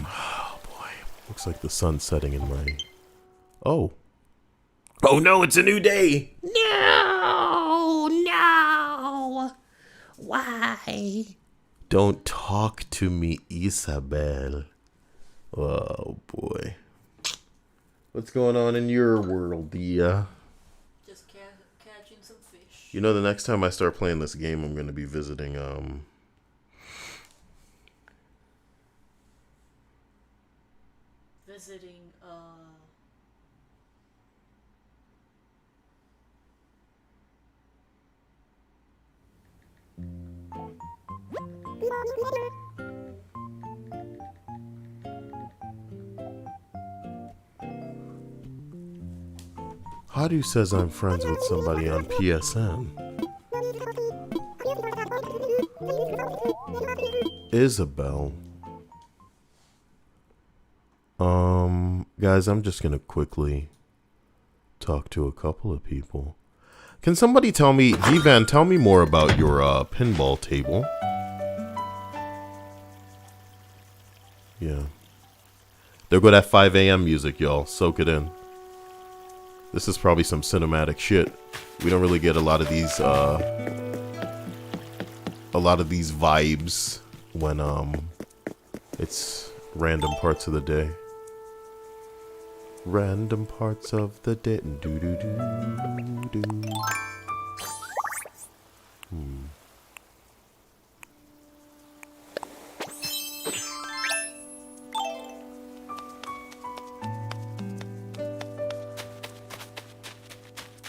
Oh boy. Looks like the sun's setting in my... Oh. Oh no, it's a new day! No, no. Why? Don't talk to me, Isabel. Oh boy. What's going on in your world, Dia? Just catching some fish. You know, the next time I start playing this game, I'm going to be visiting, Visiting, Hadu says I'm friends with somebody on PSN. Isabel. Guys, I'm just gonna quickly talk to a couple of people. Can somebody tell me, G-Van, tell me more about your pinball table. Yeah. There go that 5 a.m. music, y'all. Soak it in. This is probably some cinematic shit. We don't really get a lot of these vibes when it's random parts of the day. Random parts of the day. Do do do do.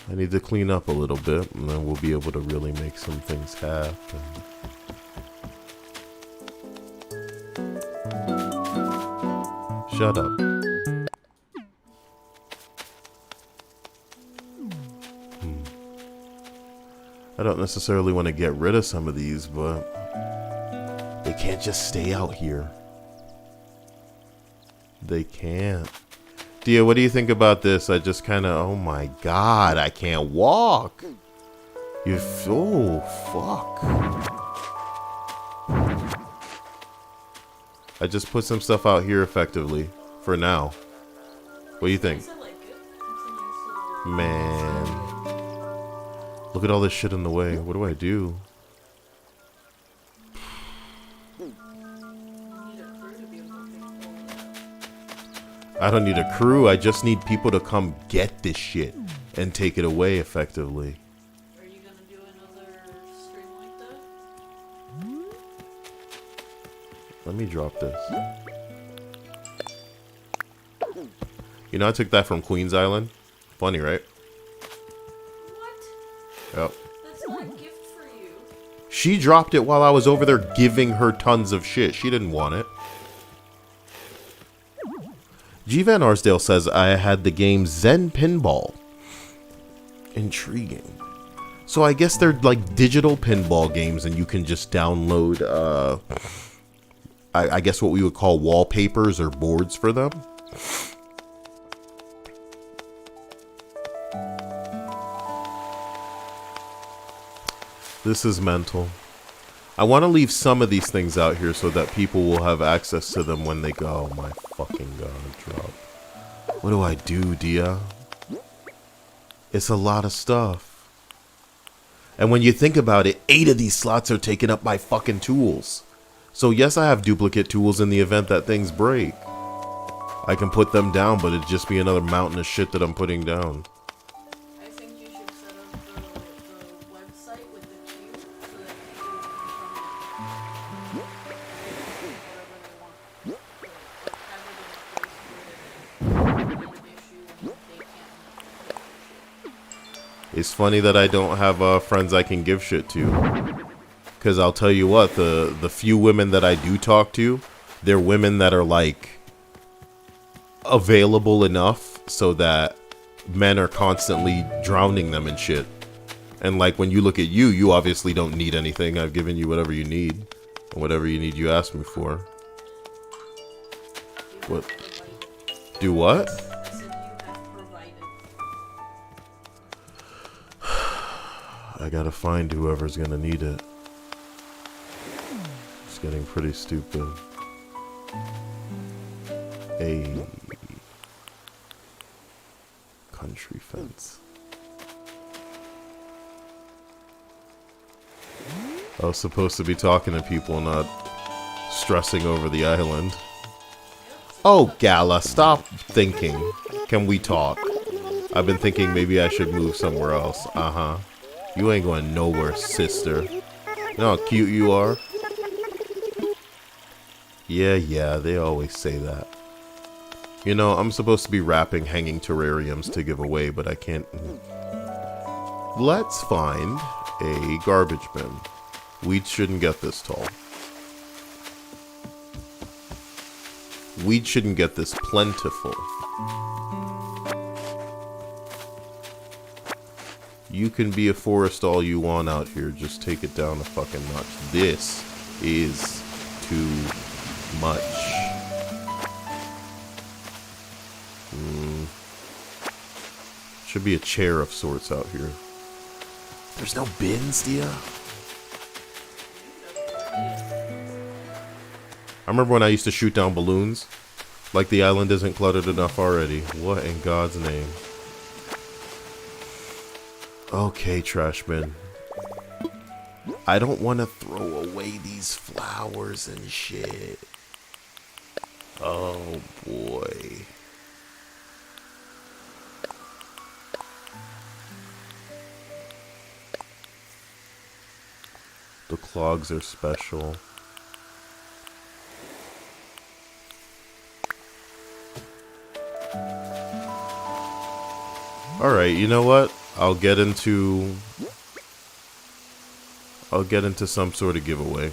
I need to clean up a little bit, and then we'll be able to really make some things happen. Shut up. I don't necessarily want to get rid of some of these, but they can't just stay out here. They can't. Dia, what do you think about this? I just kind of, oh my god, I can't walk. Oh, fuck. I just put some stuff out here effectively, for now. What do you think? I like it. It's a nice little... Man. Look at all this shit in the way. What do I do? I don't need a crew. I just need people to come get this shit and take it away effectively. Are you gonna do another stream like that? Let me drop this. You know, I took that from Queen's Island. Funny, right? What? Yep. That's not a gift for you. She dropped it while I was over there giving her tons of shit. She didn't want it. G. Van Arsdale says I had the game Zen Pinball. Intriguing. So I guess they're like digital pinball games, and you can just download, I guess what we would call wallpapers or boards for them. This is mental. I want to leave some of these things out here so that people will have access to them when they go. Oh my fucking god, drop. What do I do, Dia? It's a lot of stuff. And when you think about it, 8 of these slots are taken up by fucking tools. So yes, I have duplicate tools in the event that things break. I can put them down, but it'd just be another mountain of shit that I'm putting down. I think you should set up the website with the queue so that people can come in whatever they want. Have it in a place where they have an issue and they can't. It's funny that I don't have friends I can give shit to. Because I'll tell you what, the few women that I do talk to, they're women that are like available enough so that men are constantly drowning them in shit. And like when you look at you, you obviously don't need anything. I've given you whatever you need. And whatever you need, you ask me for. What? Do what? I said you have provided. I gotta find whoever's gonna need it. It's getting pretty stupid. A country fence. I was supposed to be talking to people, not stressing over the island. Oh, Gala, stop thinking. Can we talk? I've been thinking maybe I should move somewhere else. Uh-huh. You ain't going nowhere, sister. You know how cute you are? Yeah, they always say that. You know, I'm supposed to be wrapping hanging terrariums to give away, but I can't. Let's find a garbage bin. Weeds shouldn't get this tall. Weeds shouldn't get this plentiful. You can be a forest all you want out here. Just take it down a fucking notch. This is too much. Should be a chair of sorts out here. There's no bins, Dia. I remember when I used to shoot down balloons. Like the island isn't cluttered enough already. What in God's name? Okay, trash bin. I don't want to throw away these flowers and shit. Oh boy. The clogs are special. Alright, you know what? I'll get into some sort of giveaway.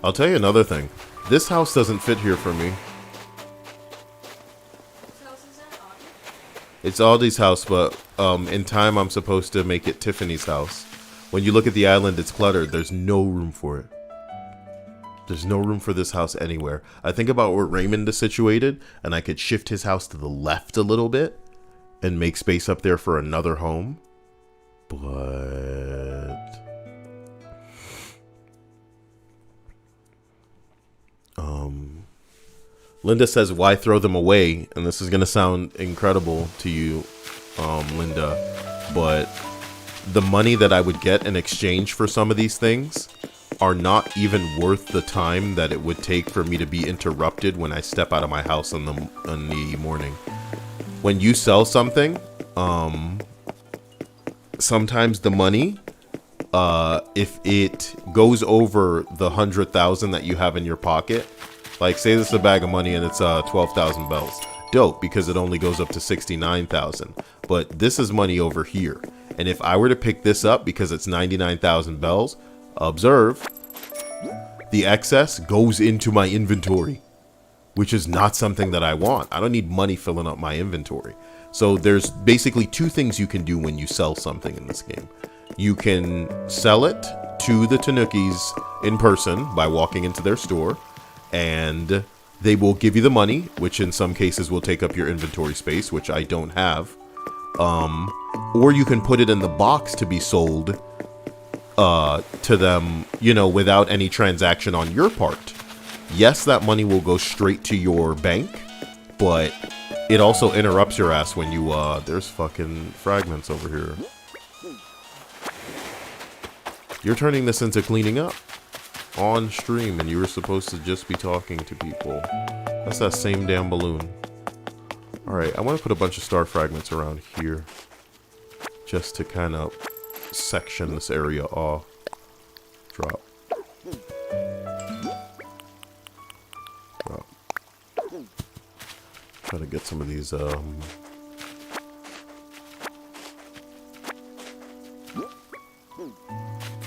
I'll tell you another thing. This house doesn't fit here for me. Whose house is that? Audie? It's Aldi's house, but in time I'm supposed to make it Tiffany's house. When you look at the island, it's cluttered. There's no room for it. There's no room for this house anywhere. I think about where Raymond is situated, and I could shift his house to the left a little bit and make space up there for another home. But Linda says, why throw them away? And this is going to sound incredible to you, Linda, but the money that I would get in exchange for some of these things are not even worth the time that it would take for me to be interrupted when I step out of my house in the morning. When you sell something, sometimes the money, if it goes over the 100,000 that you have in your pocket, Like, say this is a bag of money and it's 12,000 bells. Dope, because it only goes up to 69,000. But this is money over here. And if I were to pick this up because it's 99,000 bells, observe, the excess goes into my inventory, which is not something that I want. I don't need money filling up my inventory. So there's basically two things you can do when you sell something in this game. You can sell it to the Tanukis in person by walking into their store, and they will give you the money, which in some cases will take up your inventory space, which I don't have. Or you can put it in the box to be sold to them, you know, without any transaction on your part. Yes, that money will go straight to your bank, but it also interrupts your ass when you, there's fucking fragments over here. You're turning this into cleaning up on stream, and you were supposed to just be talking to people. That's that same damn balloon. Alright, I want to put a bunch of star fragments around here, just to kind of section this area off. Drop. Drop. Try to get some of these,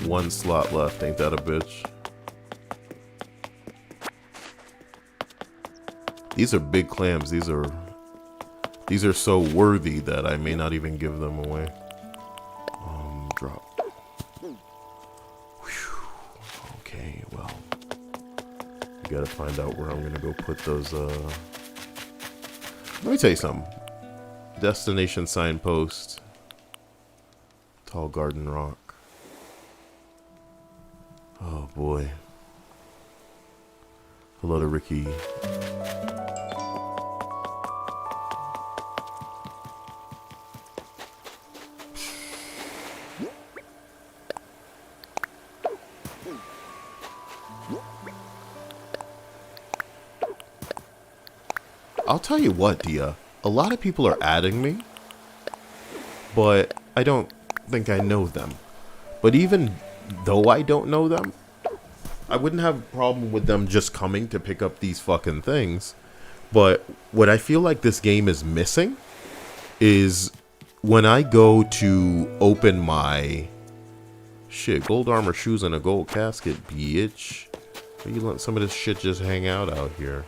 one slot left, ain't that a bitch? These are big clams. These are so worthy that I may not even give them away. Drop. Whew. Okay, well, I gotta find out where I'm gonna go put those. Let me tell you something. Destination signpost. Tall Garden Rock. Oh boy. Hello to Ricky. I'll tell you what, Dia. A lot of people are adding me, but I don't think I know them. But even though I don't know them, I wouldn't have a problem with them just coming to pick up these fucking things. But what I feel like this game is missing is when I go to open my shit, gold armor, shoes, and a gold casket, bitch. Are you letting some of this shit just hang out here?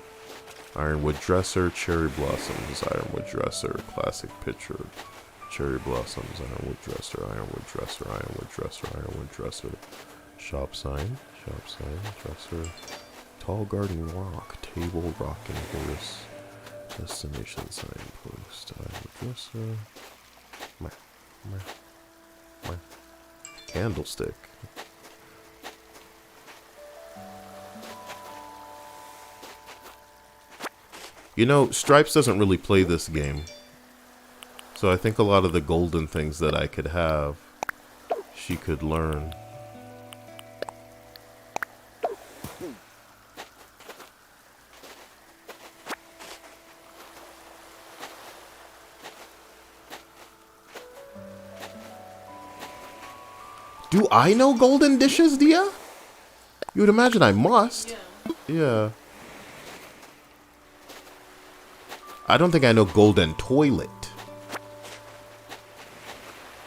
Ironwood dresser, cherry blossoms, ironwood dresser, classic picture, cherry blossoms, ironwood dresser, ironwood dresser, ironwood dresser, ironwood dresser, shop sign, dresser, tall garden rock, table, rocking horse, destination signpost, ironwood dresser, candlestick. You know, Stripes doesn't really play this game. So I think a lot of the golden things that I could have, she could learn. Do I know golden dishes, Dia? You would imagine I must. Yeah. I don't think I know golden toilet.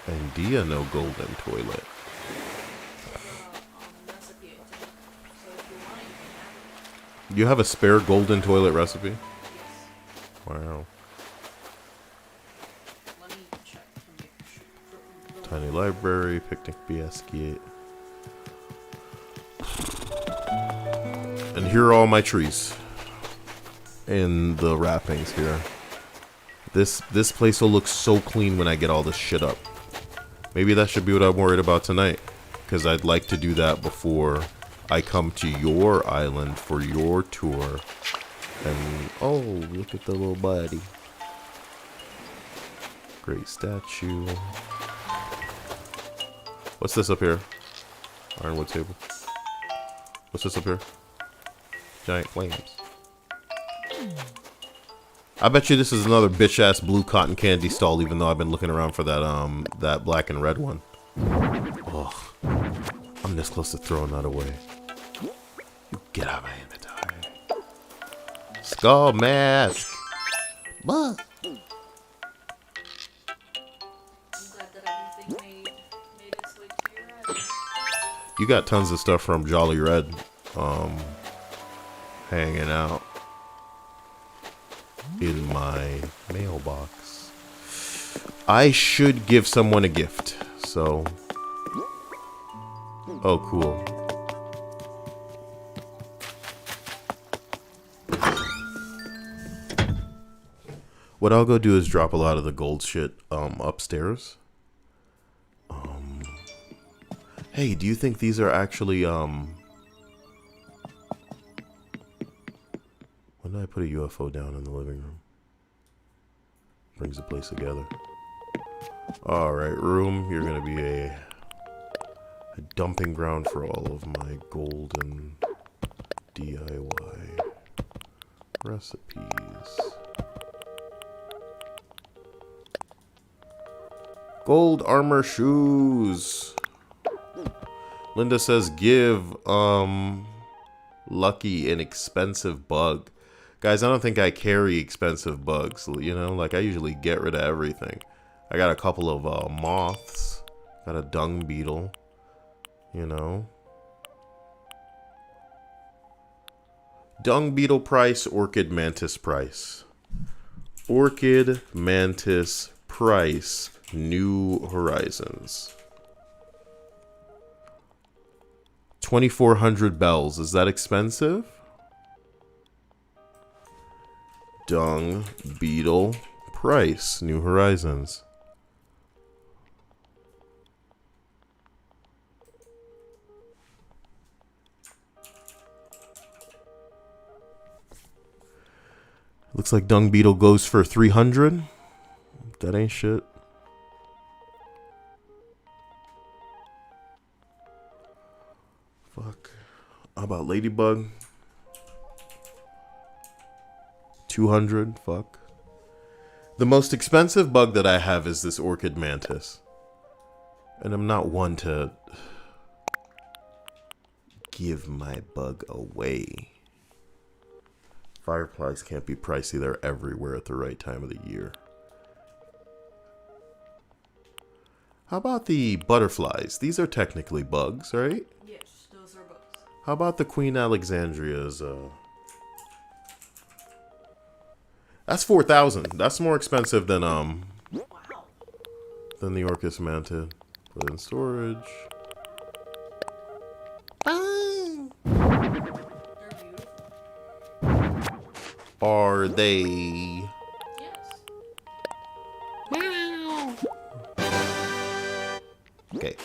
And Dia know golden toilet. You have a spare golden toilet recipe? Wow. Tiny library, picnic basket. And here are all my trees. In the wrappings here. This place will look so clean when I get all this shit up. Maybe that should be what I'm worried about tonight. Because I'd like to do that before I come to your island for your tour. And, oh, look at the little buddy. Great statue. What's this up here? Ironwood table. What's this up here? Giant flames. I bet you this is another bitch-ass blue cotton candy stall, even though I've been looking around for that, that black and red one. Ugh. I'm this close to throwing that away. You get out of my inventory. Skull mask. Buh. I'm glad that everything made its way to your end. You got tons of stuff from Jolly Red, hanging out in my mailbox. I should give someone a gift, so. Oh, cool. What I'll go do is drop a lot of the gold shit upstairs. Hey, do you think these are actually when did I put a UFO down in the living room? Brings the place together. Alright, room, you're gonna be a dumping ground for all of my golden DIY recipes. Gold armor shoes. Linda says give Lucky an expensive bug. Guys, I don't think I carry expensive bugs, you know, like I usually get rid of everything. I got a couple of moths, got a dung beetle, you know. Dung beetle price, orchid mantis price. Orchid mantis price, New Horizons. 2,400 bells. Is that expensive? Dung beetle price, New Horizons. Looks like dung beetle goes for 300. That ain't shit. Fuck. How about ladybug? 200. Fuck. The most expensive bug that I have is this orchid mantis. And I'm not one to give my bug away. Fireflies can't be pricey. They're everywhere at the right time of the year. How about the butterflies? These are technically bugs, right? Yes, those are bugs. How about the Queen Alexandria's? That's 4,000. That's more expensive than Wow. than the Orchis Mantid. Put in storage. They're beautiful. Are they? Yes. Okay.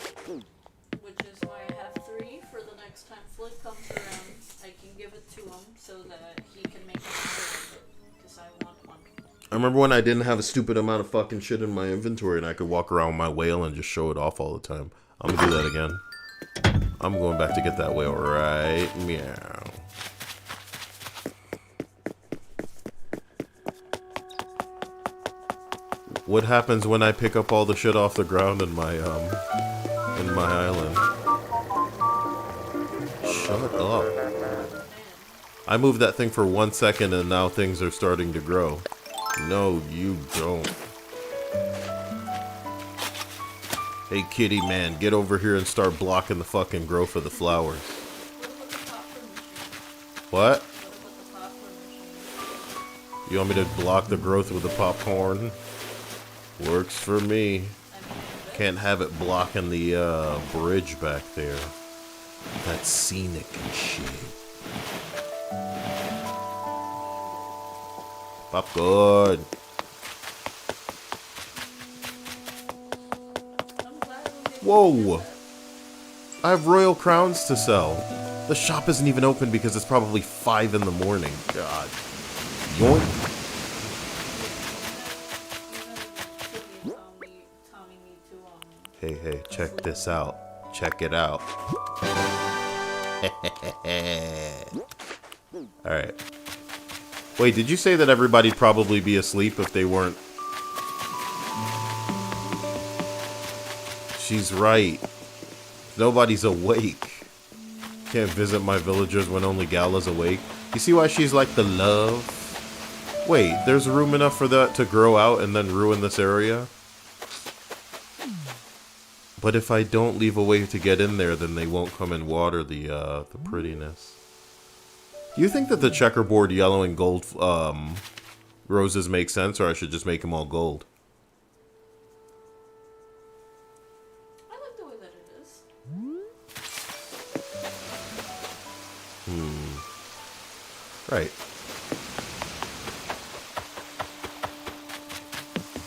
Which is why I have 3 for the next time Flick comes around. I can give it to him so that he can make a model of it. Because I want one. I remember when I didn't have a stupid amount of fucking shit in my inventory and I could walk around with my whale and just show it off all the time. I'm gonna do that again. I'm going back to get that whale right meow. What happens when I pick up all the shit off the ground in my island? Shut up. I moved that thing for 1 second and now things are starting to grow. No, you don't. Hey kitty man, get over here and start blocking the fucking growth of the flowers. What? You want me to block the growth with the popcorn? Works for me. Can't have it blocking the bridge back there. That's scenic and shit. Popcorn. Whoa! I have royal crowns to sell. The shop isn't even open because it's probably 5 in the morning. God. Yoink. Hey, check this out. Check it out. Alright. Wait, did you say that everybody'd probably be asleep if they weren't? She's right. Nobody's awake. Can't visit my villagers when only Gala's awake. You see why she's like the love? Wait, there's room enough for that to grow out and then ruin this area? But if I don't leave a way to get in there, then they won't come and water the prettiness. Do you think that the checkerboard yellow and gold roses make sense, or I should just make them all gold? I like the way that it is. Right.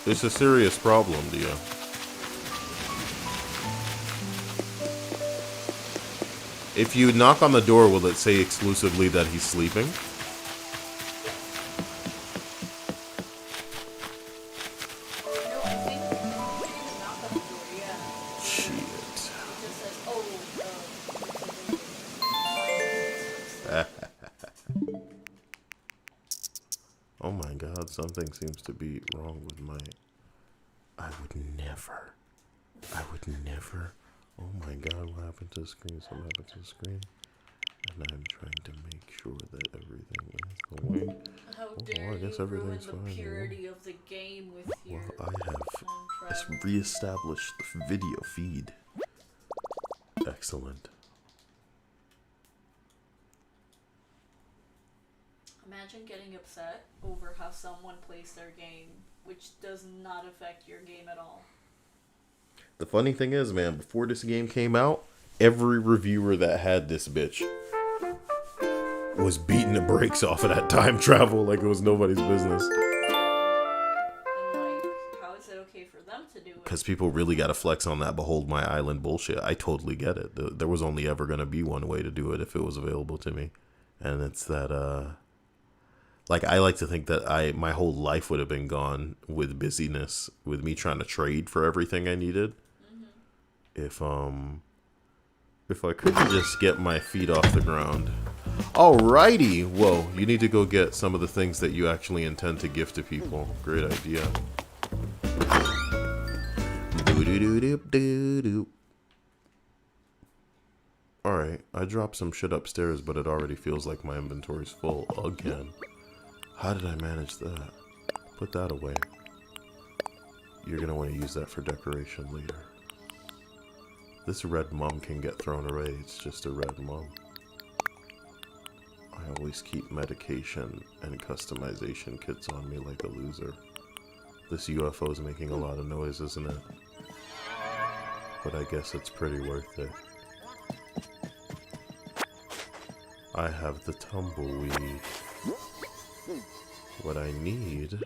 It's a serious problem, Dia. If you knock on the door, will it say exclusively that he's sleeping? No, I think you can even knock on the door, yeah. Shit. It just says, oh, Oh my god, something seems to be wrong with my... I would never... Oh my god, what happened to the screen? Something happened to the screen. And I'm trying to make sure that everything is going... how Oh, dare I guess you everything's ruin the fine. purity of the game with your Well, I have time just travel. reestablished the video feed. Excellent. Imagine getting upset over how someone plays their game, which does not affect your game at all. The funny thing is, man, before this game came out, every reviewer that had this bitch was beating the brakes off of that time travel like it was nobody's business. And like, how is it okay for them to do it? Because people really got to flex on that Behold My Island bullshit. I totally get it. There was only ever going to be one way to do it if it was available to me. And it's that, like, I like to think that my whole life would have been gone with busyness, with me trying to trade for everything I needed. If I could just get my feet off the ground. Alrighty. Whoa, you need to go get some of the things that you actually intend to gift to people. Great idea. Alright, I dropped some shit upstairs, but it already feels like my inventory's full again. How did I manage that? Put that away. You're gonna want to use that for decoration later. This red mum can get thrown away, it's just a red mum. I always keep medication and customization kits on me like a loser. This UFO is making a lot of noise, isn't it? But I guess it's pretty worth it. I have the tumbleweed. What I need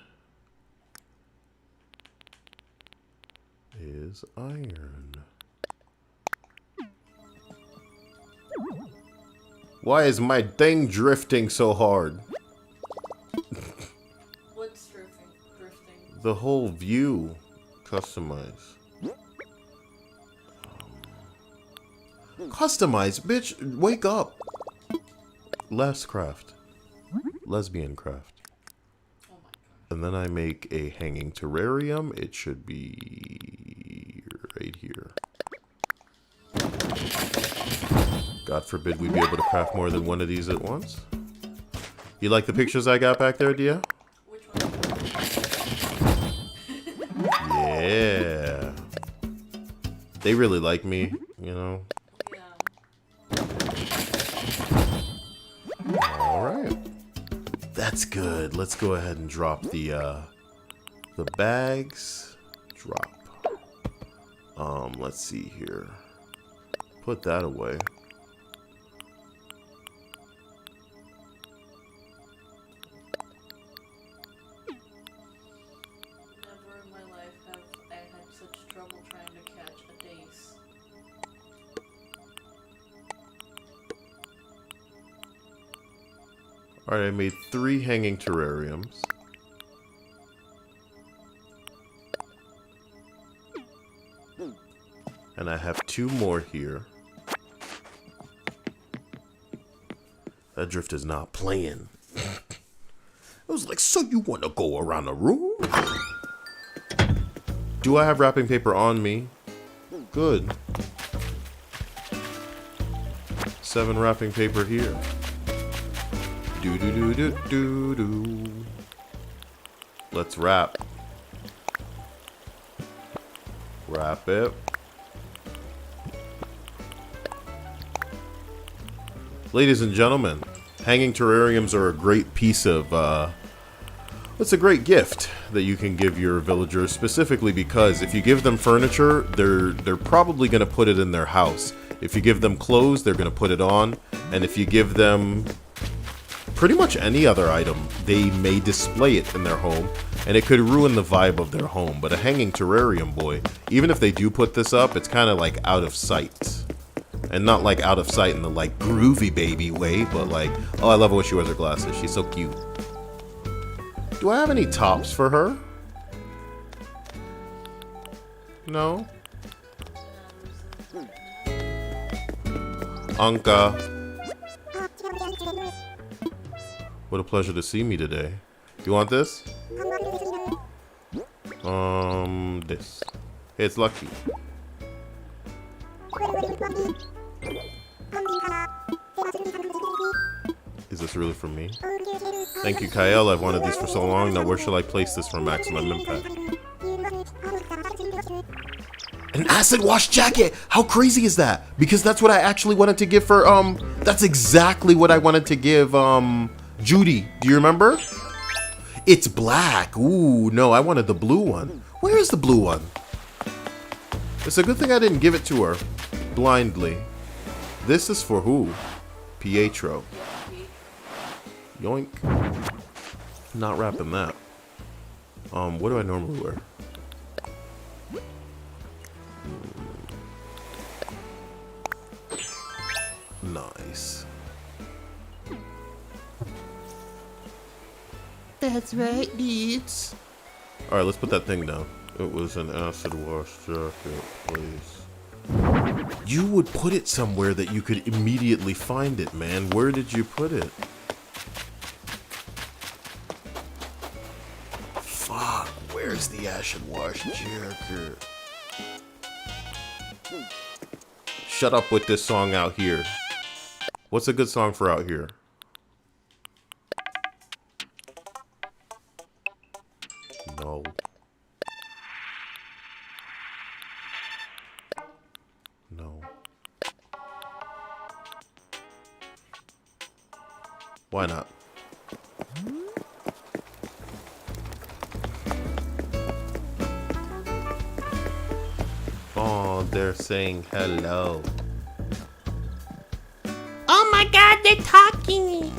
is iron. Why is my thing drifting so hard? What's drifting? The whole view. Customize. Customize, bitch. Wake up. Less craft. Lesbian craft. Oh my god. And then I make a hanging terrarium. It should be right here. God forbid we be able to craft more than one of these at once. You like the pictures I got back there, Dia? Which one? Yeah. They really like me, you know? Yeah. Alright. That's good. Let's go ahead and drop the bags. Drop. Let's see here. Put that away. Never in my life have I had such trouble trying to catch a dace. Alright, I made 3 hanging terrariums. And I have 2 more here. That drift is not playing. I was like, so you want to go around the room? Do I have wrapping paper on me? Good. 7 wrapping paper here. Do do do do do do. Let's wrap. Wrap it. Ladies and gentlemen, hanging terrariums are a great piece of, it's a great gift that you can give your villagers, specifically because if you give them furniture, they're probably going to put it in their house. If you give them clothes, they're going to put it on. And if you give them pretty much any other item, they may display it in their home. And it could ruin the vibe of their home. But a hanging terrarium, boy, even if they do put this up, it's kind of like out of sight. And not like out of sight in the like groovy baby way, but like, oh, I love it when she wears her glasses. She's so cute. Do I have any tops for her? No? Anka. What a pleasure to see me today. You want this? This. Hey, it's Lucky. Is this really for me? Thank you, Kael. I've wanted these for so long. Now, where shall I place this for maximum impact? An acid wash jacket! How crazy is that? Because that's what I actually wanted to give for, that's exactly what I wanted to give, Judy. Do you remember? It's black. Ooh, no, I wanted the blue one. Where is the blue one? It's a good thing I didn't give it to her blindly. This is for who? Pietro. Yoink. Not wrapping that. What do I normally wear? Nice. That's right, dudes. Alright, let's put that thing down. It was an acid wash jacket, please. You would put it somewhere that you could immediately find it, man. Where did you put it? Fuck, where's the acid wash jacket? Shut up with this song out here. What's a good song for out here? No. No. Why not? Oh, they're saying hello. Oh my god, they're talking!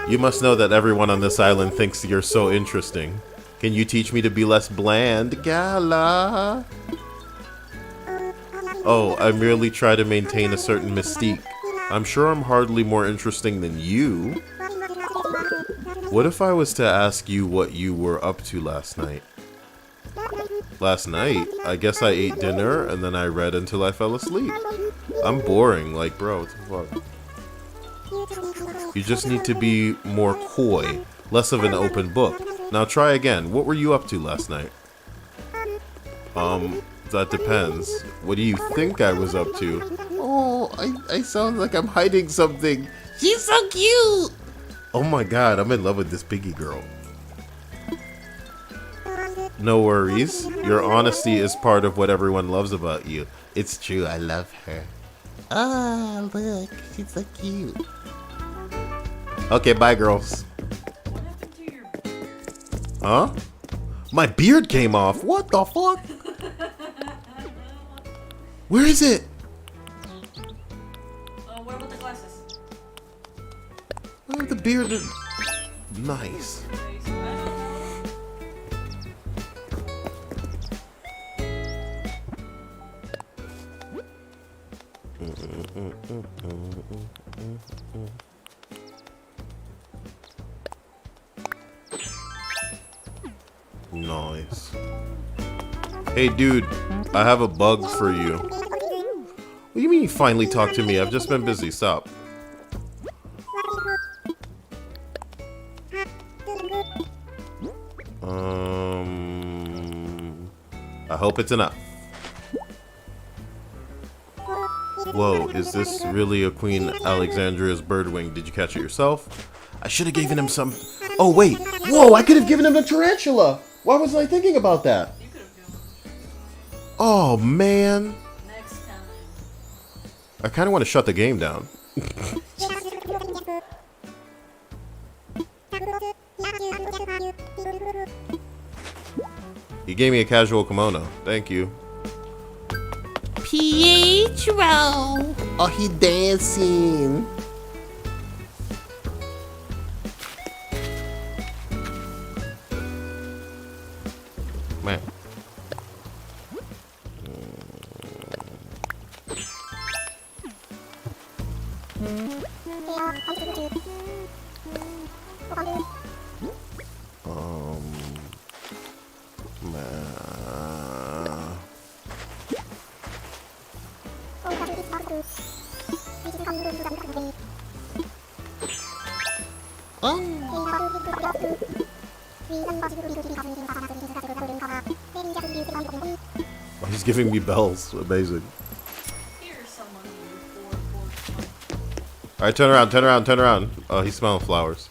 You must know that everyone on this island thinks you're so interesting. Can you teach me to be less bland, Gala? Oh, I merely try to maintain a certain mystique. I'm sure I'm hardly more interesting than you. What if I was to ask you what you were up to last night? Last night? I guess I ate dinner and then I read until I fell asleep. I'm boring, like, bro, what the fuck? You just need to be more coy, less of an open book. Now try again. What were you up to last night? That depends. What do you think I was up to? Oh, I sound like I'm hiding something. She's so cute! Oh my god, I'm in love with this piggy girl. No worries. Your honesty is part of what everyone loves about you. It's true, I love her. Oh, look, she's so cute. Okay, bye, girls. What happened to your beard? Huh? My beard came off. What the fuck? Where is it? What about the glasses? Oh, the beard. Nice. Nice. Hey, dude, I have a bug for you. What do you mean you finally talked to me? I've just been busy. Stop. I hope it's enough. Whoa, is this really a Queen Alexandria's birdwing? Did you catch it yourself? I should have given him some. Oh, wait. Whoa, I could have given him a tarantula. Why wasn't I thinking about that? You could have given him Oh, man. next time. I kind of want to shut the game down. You gave me a casual kimono. Thank you. Pietro. Oh, he dancing. Man. Oh, he's giving me bells. Amazing. Here's someone new. Alright, turn around, turn around, turn around. Oh, he's smelling flowers.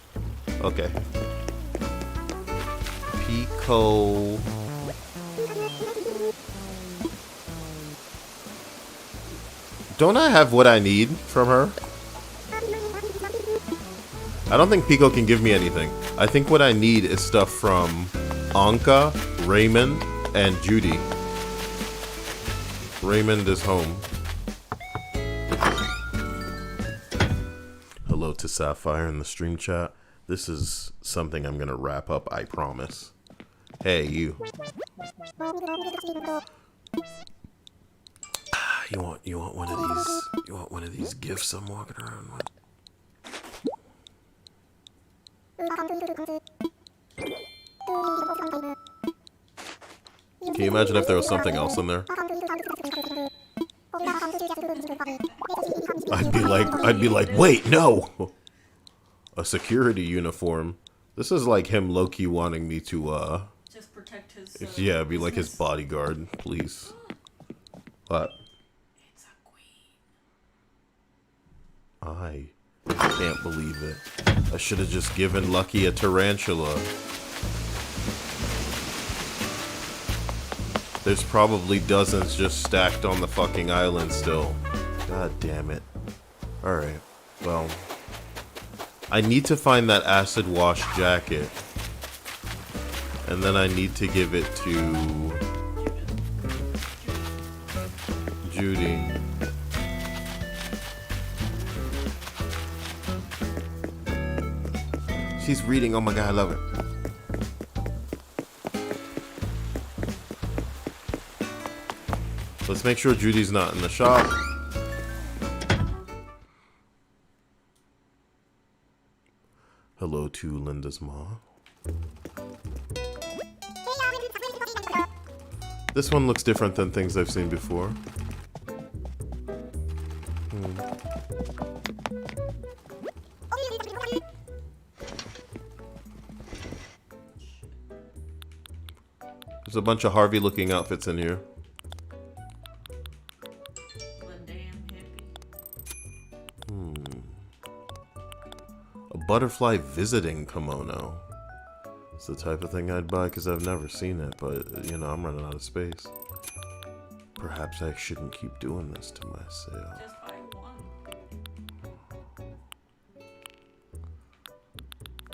Okay. Pico. Don't I have what I need from her? I don't think Pico can give me anything. I think what I need is stuff from Anka, Raymond, and Judy. Raymond is home. Hello to Sapphire in the stream chat. This is something I'm gonna wrap up, I promise. Hey, you. You want one of these? You want one of these gifts I'm walking around with? Can you imagine if there was something else in there? I'd be like, wait, no! A security uniform. This is like him low-key wanting me to, Just protect his. yeah, be like his bodyguard, please. What? It's a I queen. can't believe it. I should have just given Lucky a tarantula. There's probably dozens just stacked on the fucking island still. God damn it. Alright, well. I need to find that acid wash jacket. And then I need to give it to Judy. She's reading. Oh my god, I love it. Let's make sure Judy's not in the shop. Hello to Linda's mom. This one looks different than things I've seen before. There's a bunch of Harvey-looking outfits in here. The damn hippie. A butterfly visiting kimono. It's the type of thing I'd buy because I've never seen it, but, you know, I'm running out of space. Perhaps I shouldn't keep doing this to myself. Just buy one.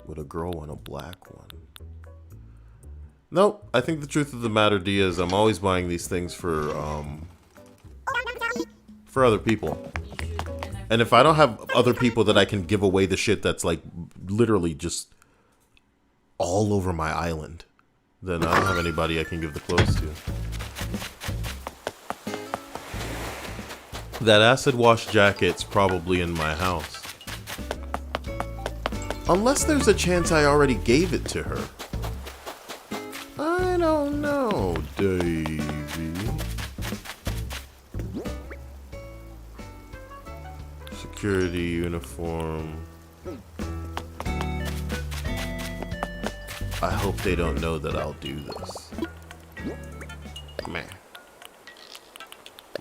Would a girl want a black one? Nope. I think the truth of the matter, D, is I'm always buying these things for other people. You should. And if I don't have other people that I can give away the shit that's like literally just all over my island, then I don't have anybody I can give the clothes to. That acid wash jacket's probably in my house. Unless there's a chance I already gave it to her. I don't know, Davey. Security uniform. I hope they don't know that I'll do this. Meh.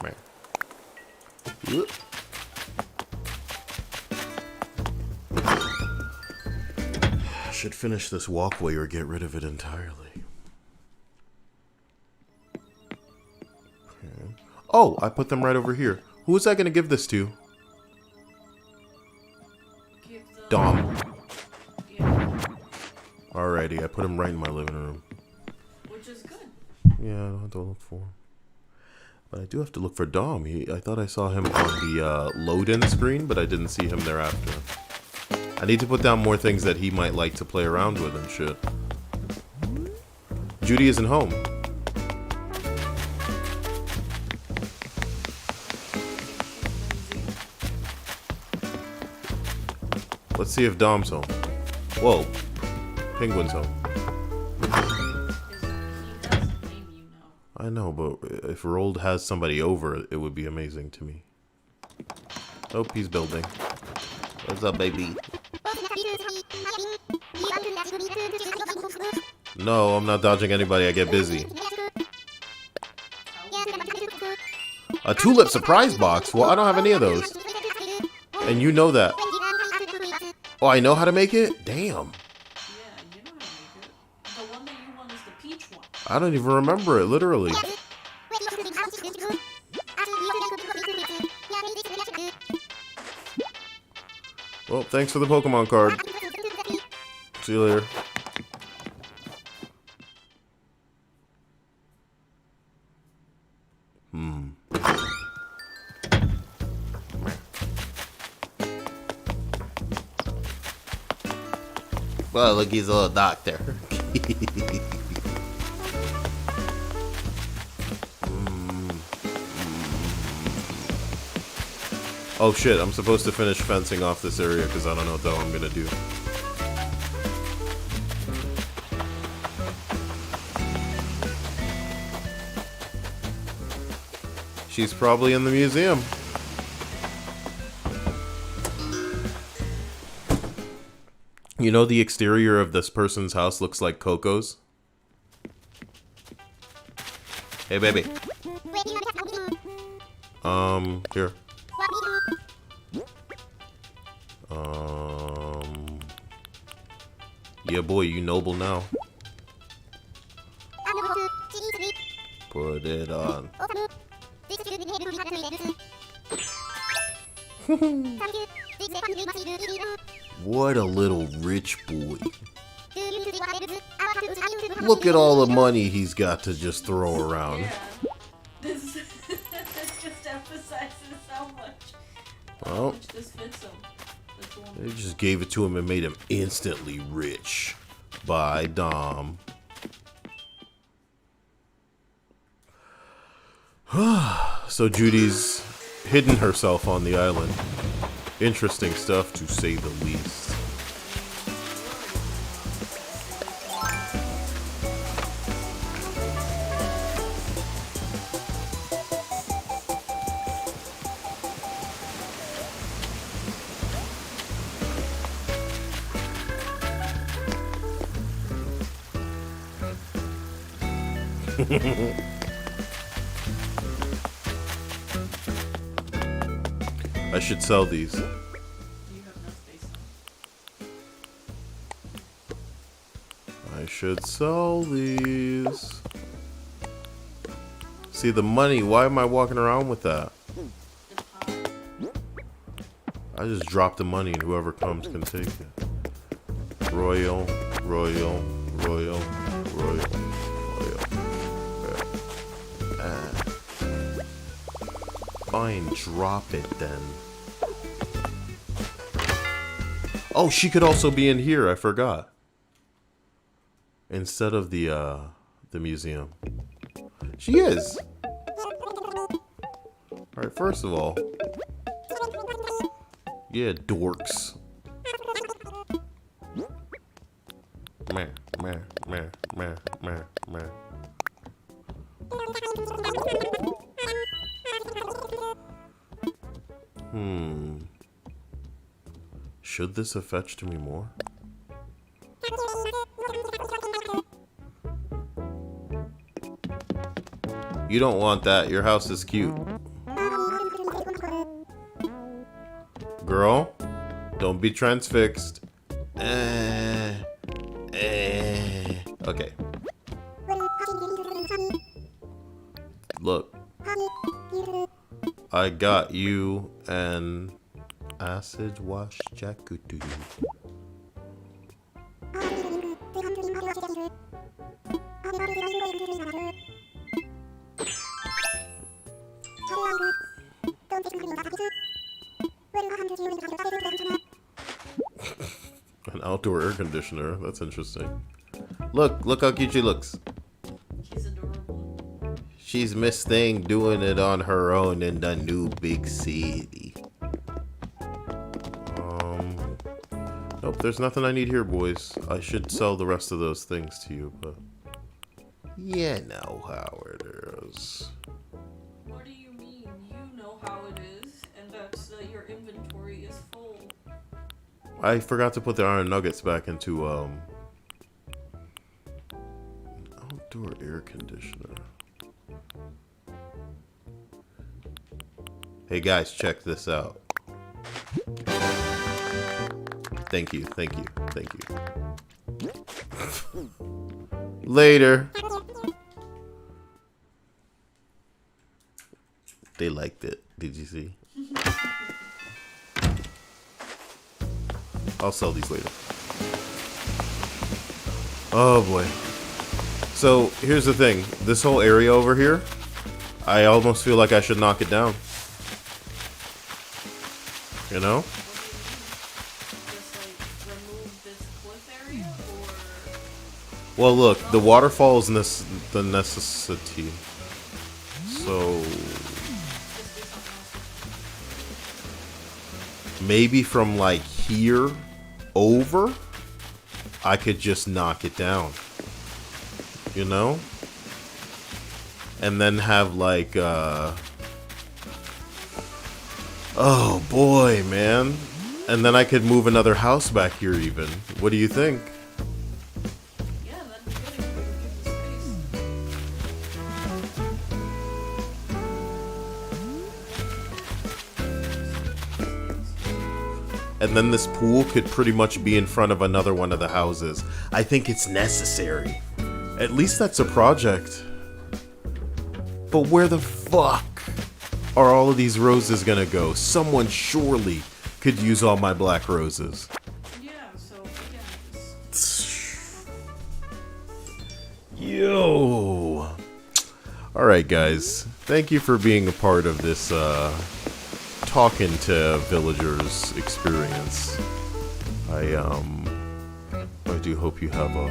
Meh. Whoop. should finish this walkway or get rid of it entirely. Okay. Oh, I put them right over here. Who was I going to give this to? Dom. Yeah. Alrighty, I put him right in my living room. Which is good. Yeah, I don't have to look for him. But I do have to look for Dom. I thought I saw him on the load-in screen, but I didn't see him thereafter. I need to put down more things that he might like to play around with and shit. Judy isn't home. Let's see if Dom's home. Whoa. Penguin's home. I know, but if Rold has somebody over, it would be amazing to me. Oh, he's building. What's up, baby? No, I'm not dodging anybody. I get busy. A tulip surprise box? Well, I don't have any of those. And you know that. Oh, I know how to make it? Damn. Yeah, you know how to make it. The one that you want is the peach one. I don't even remember it, literally. Well, thanks for the Pokemon card. See you later. Well, look, he's a little doctor. Oh shit, I'm supposed to finish fencing off this area because I don't know what the hell I'm gonna do. She's probably in the museum. You know the exterior of this person's house looks like Coco's? Hey, baby. Here. Yeah, boy, you noble now. Put it on. What a little rich boy. Look at all the money he's got to just throw around. Yeah. This just emphasizes how much this fits him. They just gave it to him and made him instantly rich. By Dom. So Judy's hidden herself on the island. Interesting stuff, to say the least. I should sell these. You have no space. I should sell these. See the money, why am I walking around with that? I just drop the money and whoever comes can take it. Royal, royal, royal, royal, royal. Fine, drop it then. Oh, she could also be in here, I forgot. Instead of the museum. She is. Alright, first of all. Yeah, dorks. Meh, meh, meh, meh, meh, meh. Should this have fetched me more? You don't want that. Your house is cute. Girl, don't be transfixed. Look. I got you an acid wash jacuzzi. An outdoor air conditioner. That's interesting. Look how cute she looks. She's adorable. She's Miss Thing doing it on her own in the new big city. Nope, there's nothing I need here, boys. I should sell the rest of those things to you, but you know how it is. What do you mean? You know how it is, and that's that your inventory is full. I forgot to put the iron nuggets back into outdoor air conditioner. Hey guys, check this out. Thank you. Later. They liked it. Did you see? I'll sell these later. Oh boy. So here's the thing. This whole area over here, I almost feel like I should knock it down. You know? Just like remove this cliff area, or Well, look, the waterfall is the necessity. So just do something else? maybe from like here over, I could just knock it down. You know? And then have like oh boy, man. And then I could move another house back here even. What do you think? Yeah, that'd be good if we would give the space. And then this pool could pretty much be in front of another one of the houses. I think it's necessary. At least that's a project. But where the fuck are all of these roses gonna go? Someone surely could use all my black roses. Yeah, so again, just Yo. Alright guys, thank you for being a part of this talking to villagers experience. I do hope you have a...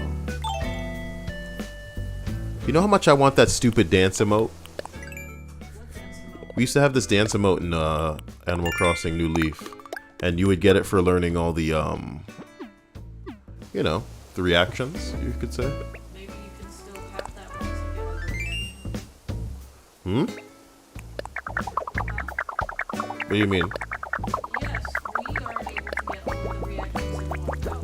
You know how much I want that stupid dance emote? We used to have this dance emote in Animal Crossing New Leaf, and you would get it for learning all the you know, the reactions, you could say. maybe you can still have that once Hmm? again. What do you mean? Yes, we are able to get all of the reactions in one go. We got a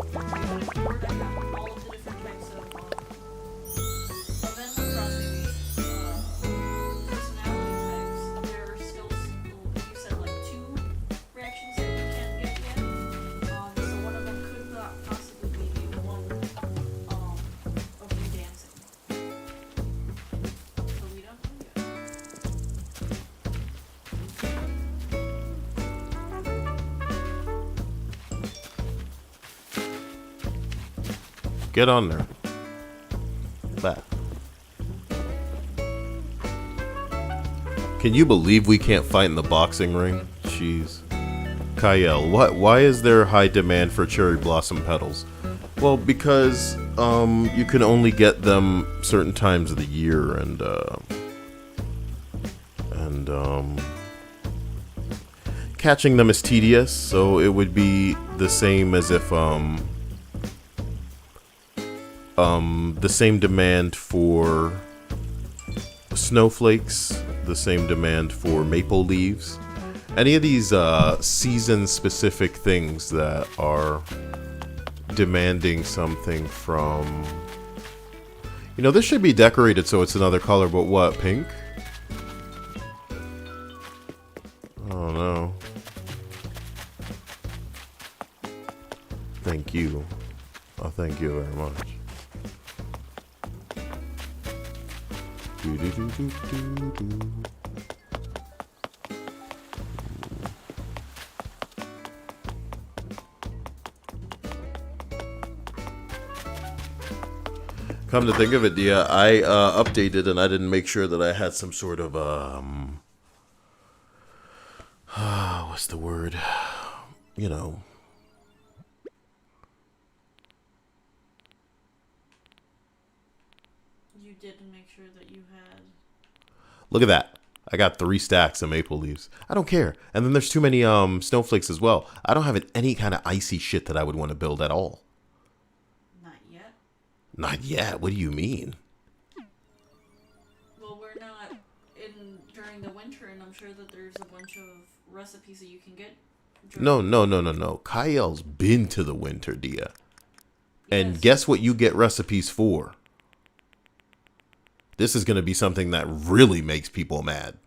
board that have all of the different types of Animal Crossing personality types. There are still, you said like 2 reactions that we can't get yet. So one of them could not possibly be one of you dancing. So we don't know yet. Get on there. That. Can you believe we can't fight in the boxing ring? Jeez. Kyle, why is there high demand for cherry blossom petals? Well, because you can only get them certain times of the year, and catching them is tedious, so it would be the same as if the same demand for snowflakes, the same demand for maple leaves. Any of these season-specific things that are demanding something from... You know, this should be decorated so it's another color, but what, pink? Oh no. Thank you. Oh, thank you very much. Do-do-do-do-do-do. Come to think of it, Dia, I updated and I didn't make sure that I had some sort of what's the word? You know. You didn't make sure that you had. Look at that. I got 3 stacks of maple leaves. I don't care. And then there's too many snowflakes as well. I don't have any kind of icy shit that I would want to build at all. Not yet. Not yet. What do you mean? Well, we're not in during the winter, and I'm sure that there's a bunch of recipes that you can get. No. Kyle's been to the winter, Dia. And Yes. guess what you get recipes for? This is going to be something that really makes people mad.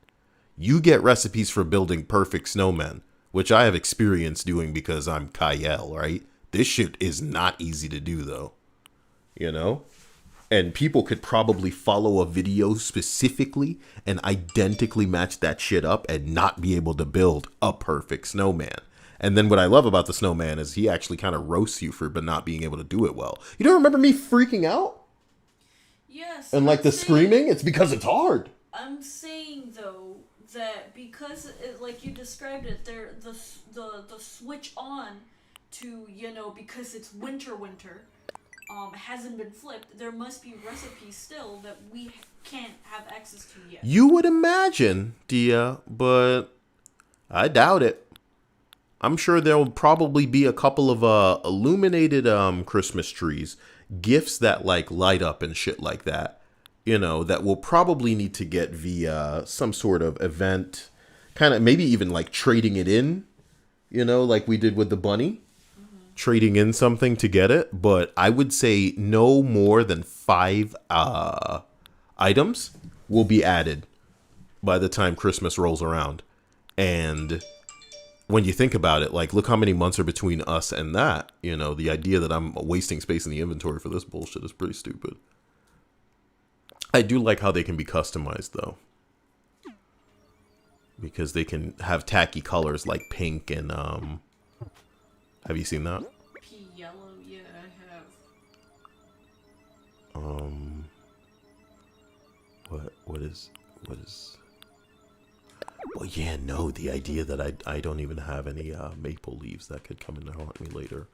You get recipes for building perfect snowmen, which I have experience doing because I'm Kyle, right? This shit is not easy to do, though. You know? And people could probably follow a video specifically and identically match that shit up and not be able to build a perfect snowman. And then what I love about the snowman is he actually kind of roasts you for not being able to do it well. You don't remember me freaking out? Yes. And like I'm the saying- screaming? It's because it's hard. I'm saying though that because it, like you described it, there the switch on to because it's winter hasn't been flipped. There must be recipes still that we can't have access to yet. You would imagine, Dia, but I doubt it. I'm sure there will probably be a couple of illuminated Christmas trees, gifts that like light up and shit like that, that we'll probably need to get via some sort of event, kind of maybe even like trading it in, like we did with the bunny, trading in something to get it. But I would say no more than 5 items will be added by the time Christmas rolls around. And when you think about it, like, look how many months are between us and that. The idea that I'm wasting space in the inventory for this bullshit is pretty stupid. I do like how they can be customized, though. Because they can have tacky colors like pink and, have you seen that? Pea yellow, yeah, I have. What is... Well, yeah, no, the idea that I don't even have any maple leaves that could come in and haunt me later.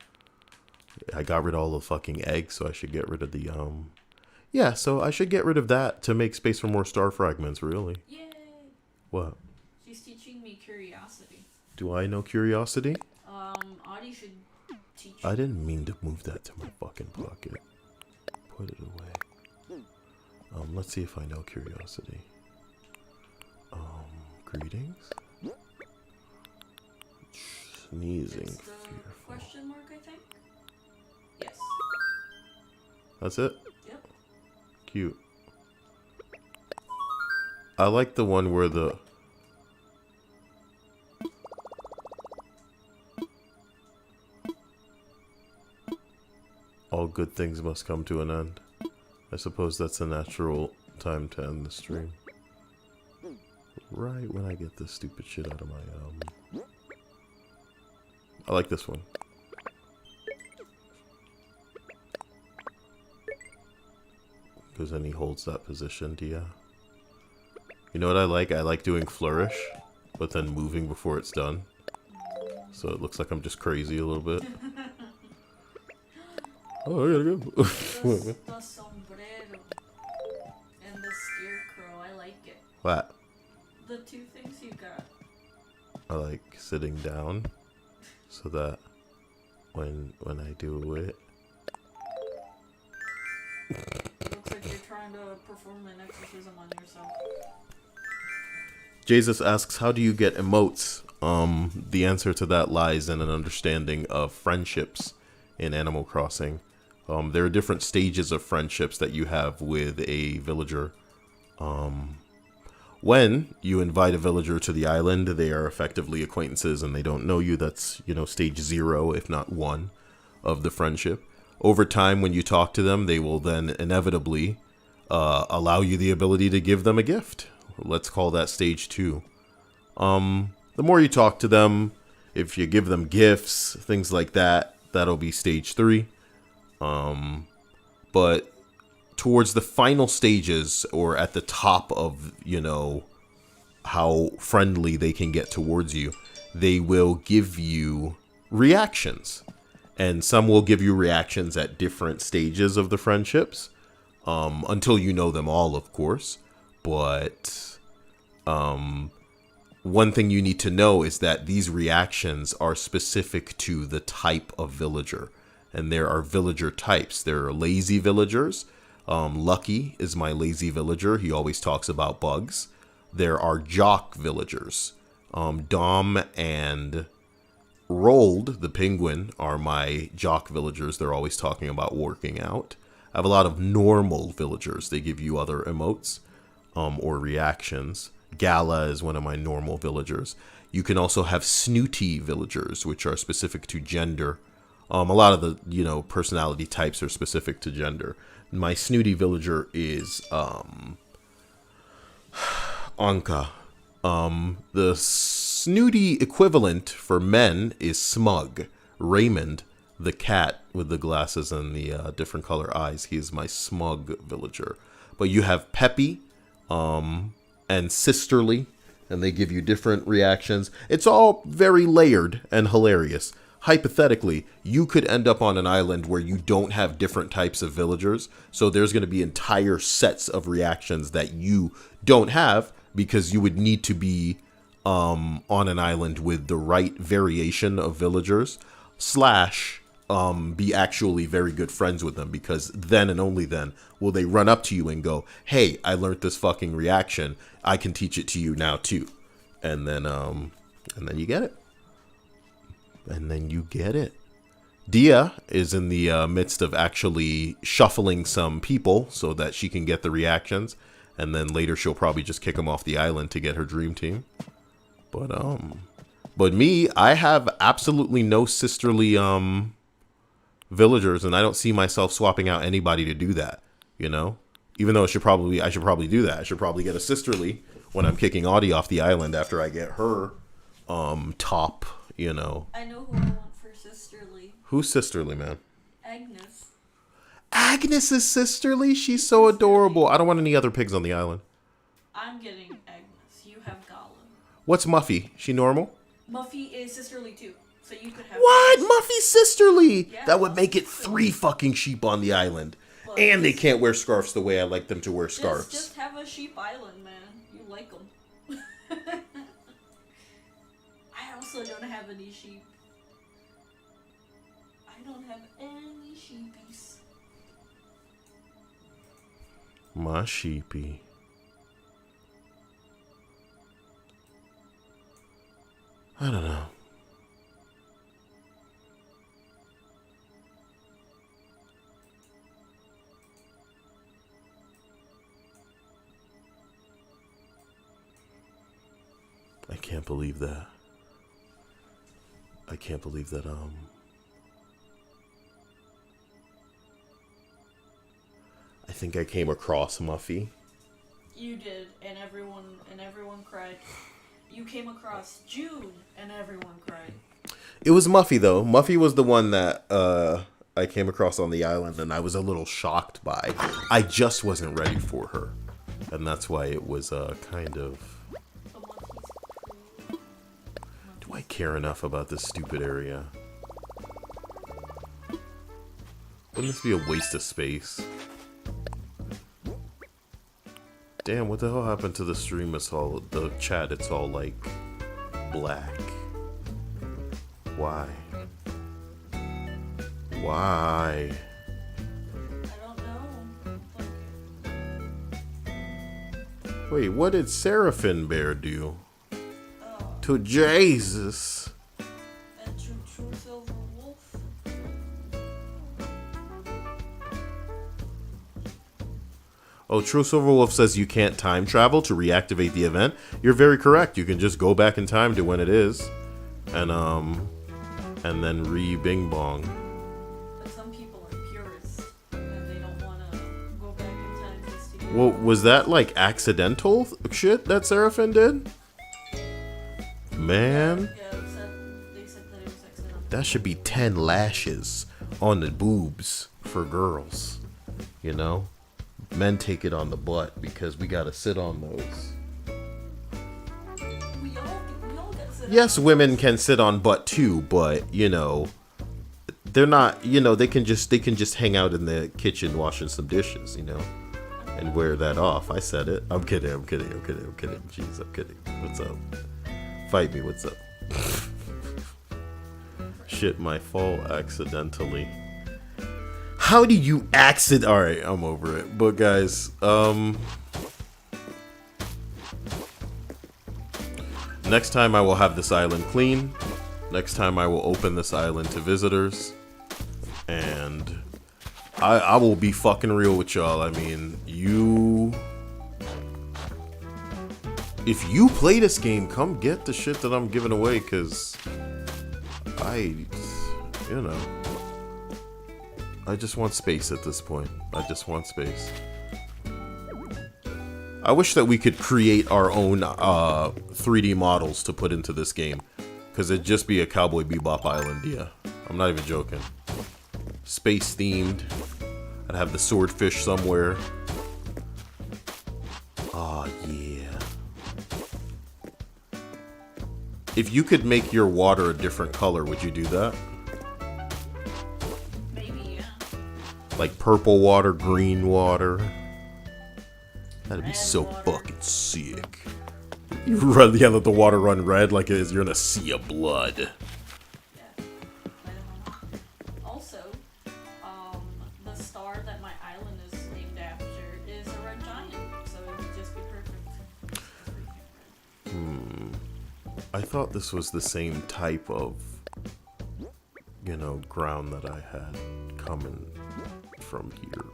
I got rid of all the fucking eggs, so I should get rid of the, Yeah, so I should get rid of that to make space for more star fragments, really. Yay! What? She's teaching me curiosity. Do I know curiosity? Audie should teach I didn't mean to move that to my fucking pocket. Put it away. Let's see if I know curiosity. Greetings? Sneezing. It's the Fearful. question mark, I think? Yes. That's it? Yep. Cute. I like the one where the... All good things must come to an end. I suppose that's a natural time to end the stream. Right when I get this stupid shit out of my, I like this one. Because then he holds that position, Dia. You know what I like? I like doing flourish, but then moving before it's done. So it looks like I'm just crazy a little bit. Oh, I gotta go. The sombrero and the scarecrow, I like it. What? The 2 things you got. I like sitting down so that when I do it, Looks like you're trying to perform an exorcism on yourself. Jesus asks, how do you get emotes? The answer to that lies in an understanding of friendships in Animal Crossing. There are different stages of friendships that you have with a villager. When you invite a villager to the island, they are effectively acquaintances and they don't know you. That's, stage 0, if not 1, of the friendship. Over time, when you talk to them, they will then inevitably allow you the ability to give them a gift. Let's call that stage 2. The more you talk to them, if you give them gifts, things like that, that'll be stage 3. But towards the final stages, or at the top of, how friendly they can get towards you, they will give you reactions. And some will give you reactions at different stages of the friendships, until you know them all, of course. But one thing you need to know is that these reactions are specific to the type of villager. And there are villager types. There are lazy villagers. Lucky is my lazy villager. He always talks about bugs. There are jock villagers. Dom and Rolled, the penguin, are my jock villagers. They're always talking about working out. I have a lot of normal villagers. They give you other emotes or reactions. Gala is one of my normal villagers. You can also have snooty villagers, which are specific to gender. A lot of the, personality types are specific to gender. My snooty villager is Anka. The snooty equivalent for men is Smug. Raymond, the cat with the glasses and the different color eyes, he is my smug villager. But you have Peppy and Sisterly, and they give you different reactions. It's all very layered and hilarious. Hypothetically, you could end up on an island where you don't have different types of villagers, so there's going to be entire sets of reactions that you don't have, because you would need to be on an island with the right variation of villagers, / be actually very good friends with them, because then and only then will they run up to you and go, hey, I learned this fucking reaction. I can teach it to you now too. And then you get it. And then you get it. Dia is in the midst of actually shuffling some people so that she can get the reactions. And then later she'll probably just kick them off the island to get her dream team. But me, I have absolutely no sisterly villagers, and I don't see myself swapping out anybody to do that, Even though I should probably do that. I should probably get a sisterly when I'm kicking Audie off the island after I get her top, I know who I want for Sisterly. Who's Sisterly, man? Agnes. Agnes is Sisterly? She's so adorable. I don't want any other pigs on the island. I'm getting Agnes. You have Gollum. What's Muffy? She normal? Muffy is Sisterly too. So you could have... What? Muffy's Sisterly? Yeah, that would make it 3 fucking sheep on the island. But and they can't wear scarves the way I like them to wear scarves. Just have a sheep island, man. You like them. I also don't have any sheep. I don't have any sheepies. My sheepy. I don't know. I can't believe that. I can't believe that, I think I came across Muffy. You did, and everyone cried. You came across June, and everyone cried. It was Muffy, though. Muffy was the one that I came across on the island, and I was a little shocked by. I just wasn't ready for her. And that's why it was kind of... Do I care enough about this stupid area? Wouldn't this be a waste of space? Damn, what the hell happened to the stream? It's all, the chat, it's all like black. Why? Why? I don't know. Wait, what did Seraphim Bear do? Oh, To Jesus. and True Silver Wolf. Oh, True Silver Wolf says you can't time travel to reactivate the event. You're very correct. You can just go back in time to when it is. And then re-bing bong. But some people are purists, and they don't want to go back in time just to get Well, was that like accidental shit that Seraphim did? Man, Yeah, they said that it was accidental. that should be 10 lashes on the boobs for girls. You know? Men take it on the butt because we gotta sit on those. We all get sit Yes, women can sit on butt too, but you know, they're not. You know, they can just hang out in the kitchen washing some dishes. You know, and wear that off. I said it. I'm kidding. Jeez, I'm kidding. What's up? Fight me. What's up? Shit, my fall accidentally. How do you accident? All right, I'm over it. But guys, next time I will have this island clean. Next time I will open this island to visitors. And I will be fucking real with y'all. I mean, if you play this game, come get the shit that I'm giving away, cause I just want space at this point. I just want space. I wish that we could create our own 3D models to put into this game. Because it'd just be a Cowboy Bebop island, yeah. I'm not even joking. Space themed. I'd have the swordfish somewhere. Oh, yeah. If you could make your water a different color, would you do that? Maybe, yeah. Like purple water, green water. That'd be Red so water. fucking sick. You run, yeah, let the water run red like it is. You're in a sea of blood. Yeah. I don't know. Also, the star that my island is named after is a red giant, so it would just be perfect. I thought this was the same type of, you know, ground that I had coming from here.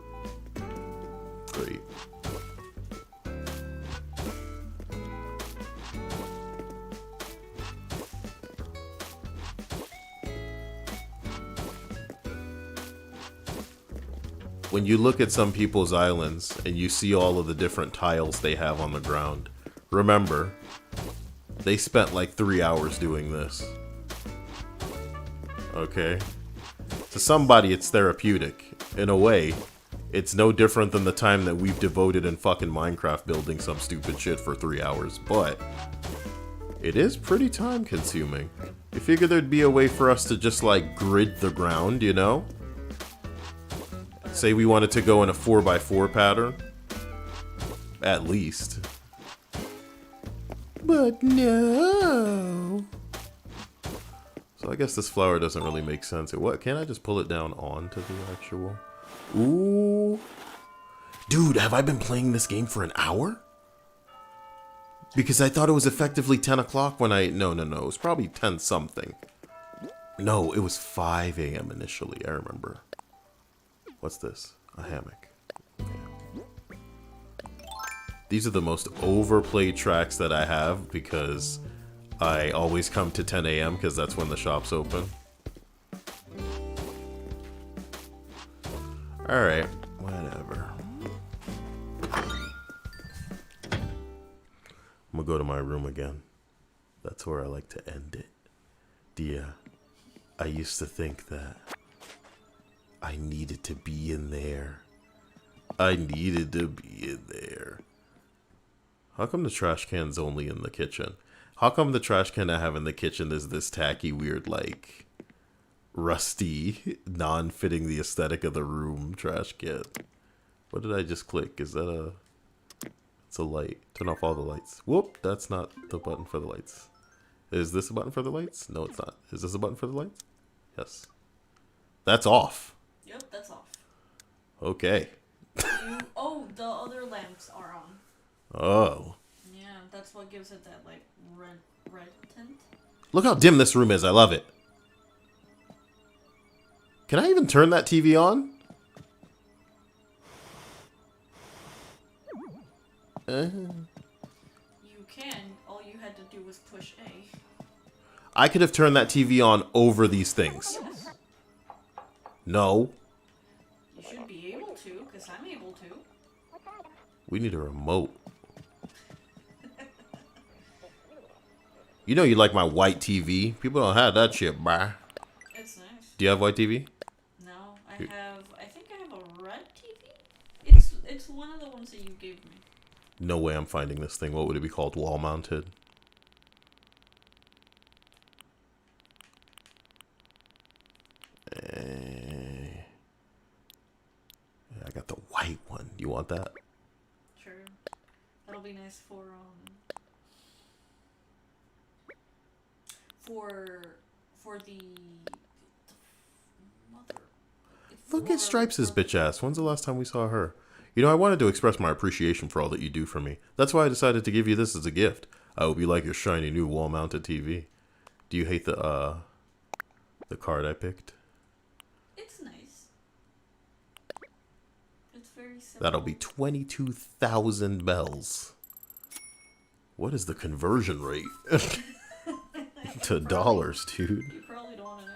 Great. When you look at some people's islands and you see all of the different tiles they have on the ground, remember, they spent like 3 hours doing this. Okay? To somebody, it's therapeutic. In a way, it's no different than the time that we've devoted in fucking Minecraft building some stupid shit for 3 hours, but it is pretty time consuming. You figure there'd be a way for us to just like grid the ground, you know? Say we wanted to go in a 4x4 pattern. At least. But no. So I guess this flower doesn't really make sense. What? Can't I just pull it down onto the actual? Ooh. Dude, have I been playing this game for an hour? Because I thought it was effectively 10 o'clock when I... No. It was probably 10 something. No, it was 5 a.m. initially. I remember. What's this? A hammock. These are the most overplayed tracks that I have because I always come to 10 a.m. because that's when the shop's open. Alright, whatever. I'm gonna go to my room again. That's where I like to end it. Dear, I used to think that I needed to be in there. I needed to be in there. How come the trash can's only in the kitchen? How come the trash can I have in the kitchen is this tacky, weird, like, rusty, non-fitting the aesthetic of the room trash can? What did I just click? Is that a... It's a light. Turn off all the lights. Whoop, that's not the button for the lights. Is this a button for the lights? No, it's not. Is this a button for the lights? Yes. That's off. Yep, that's off. Okay. Oh, the other lamps are on. Oh. Yeah, that's what gives it that, like, red tint. Look how dim this room is. I love it. Can I even turn that TV on? You can. All you had to do was push A. I could have turned that TV on over these things. Yes. No. You should be able to, because I'm able to. We need a remote. You know you like my white TV. People don't have that shit, bruh. It's nice. Do you have white TV? No, I think I have a red TV. It's one of the ones that you gave me. No way I'm finding this thing. What would it be called? Wall mounted? I got the white one. You want that? Sure. That'll be nice for the mother. Look at Stripes' bitch ass. When's the last time we saw her? You know, I wanted to express my appreciation for all that you do for me. That's why I decided to give you this as a gift. I hope you like your shiny new wall-mounted TV. Do you hate the card I picked? It's nice. It's very simple. That'll be 22,000 bells. What is the conversion rate to dollars, dude? You probably don't want to know.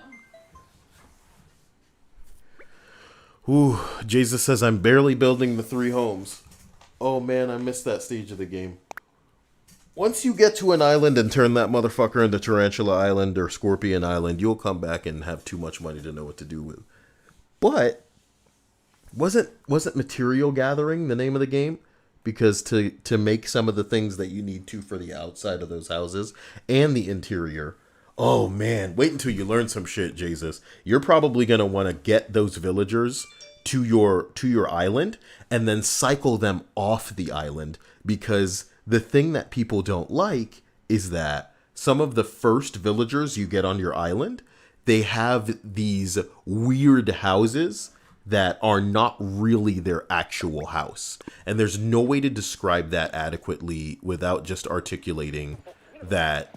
Ooh, Jesus says I'm barely building the 3 homes. Oh man, I missed that stage of the game. Once you get to an island and turn that motherfucker into Tarantula Island or Scorpion Island, you'll come back and have too much money to know what to do with. But wasn't material gathering the name of the game? Because to make some of the things that you need to for the outside of those houses and the interior. Oh man, wait until you learn some shit, Jesus. You're probably gonna want to get those villagers to your island and then cycle them off the island, because the thing that people don't like is that some of the first villagers you get on your island, they have these weird houses that are not really their actual house. And there's no way to describe that adequately without just articulating that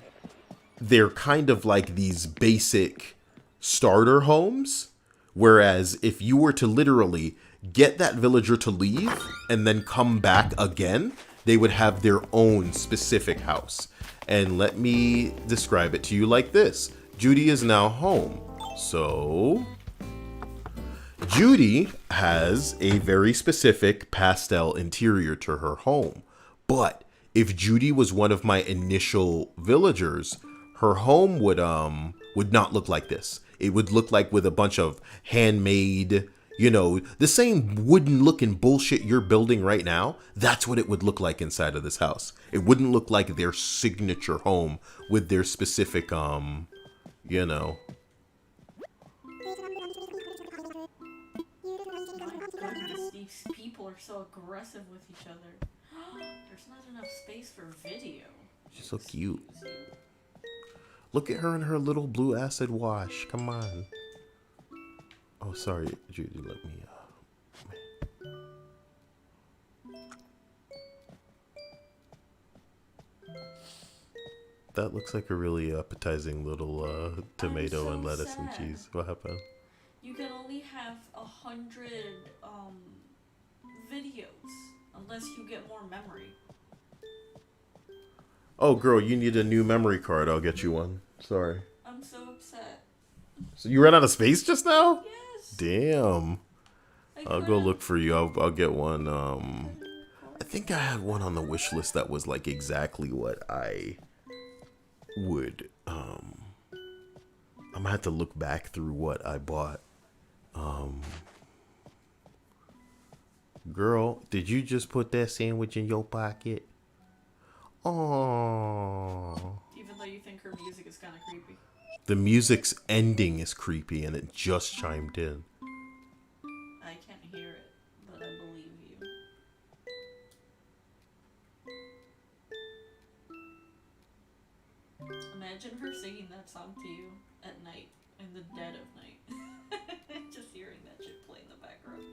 they're kind of like these basic starter homes. Whereas if you were to literally get that villager to leave and then come back again, they would have their own specific house. And let me describe it to you like this. Judy is now home. So Judy has a very specific pastel interior to her home. But if Judy was one of my initial villagers, her home would not look like this. It would look like with a bunch of handmade, you know, the same wooden looking bullshit you're building right now. That's what it would look like inside of this house. It wouldn't look like their signature home with their specific, you know. These people are so aggressive with each other. There's not enough space for video. She's so cute. Look at her in her little blue acid wash. Come on. Oh, sorry, Judy. Let me. That looks like a really appetizing little tomato and lettuce and cheese. What happened? You can only have 100 videos unless you get more memory. Oh, girl, you need a new memory card. I'll get you one. Sorry. I'm so upset. So you ran out of space just now? Yes. Damn. I'll go look for you. I'll get one. I think I had one on the wish list that was like exactly what I would. I'm gonna have to look back through what I bought. Girl, did you just put that sandwich in your pocket? Oh. Even though you think her music is kind of creepy. The music's ending is creepy, and it just chimed in. I can't hear it, but I believe you. Imagine her singing that song to you at night, in the dead of night. Just hearing that shit play in the background.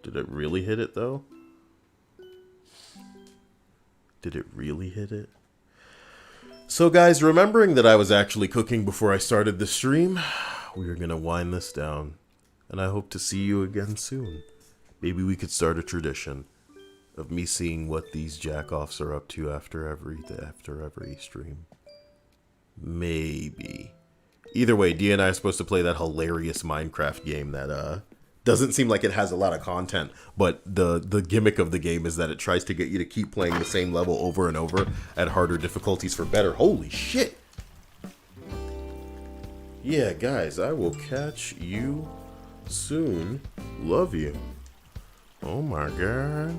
Did it really hit it, though? Did it really hit it? So guys, remembering that I was actually cooking before I started the stream, we are going to wind this down. And I hope to see you again soon. Maybe we could start a tradition of me seeing what these jack-offs are up to after every stream. Maybe. Either way, Dia and I are supposed to play that hilarious Minecraft game that Doesn't seem like it has a lot of content, but the gimmick of the game is that it tries to get you to keep playing the same level over and over at harder difficulties for better. Holy shit! Yeah, guys, I will catch you soon. Love you. Oh my god.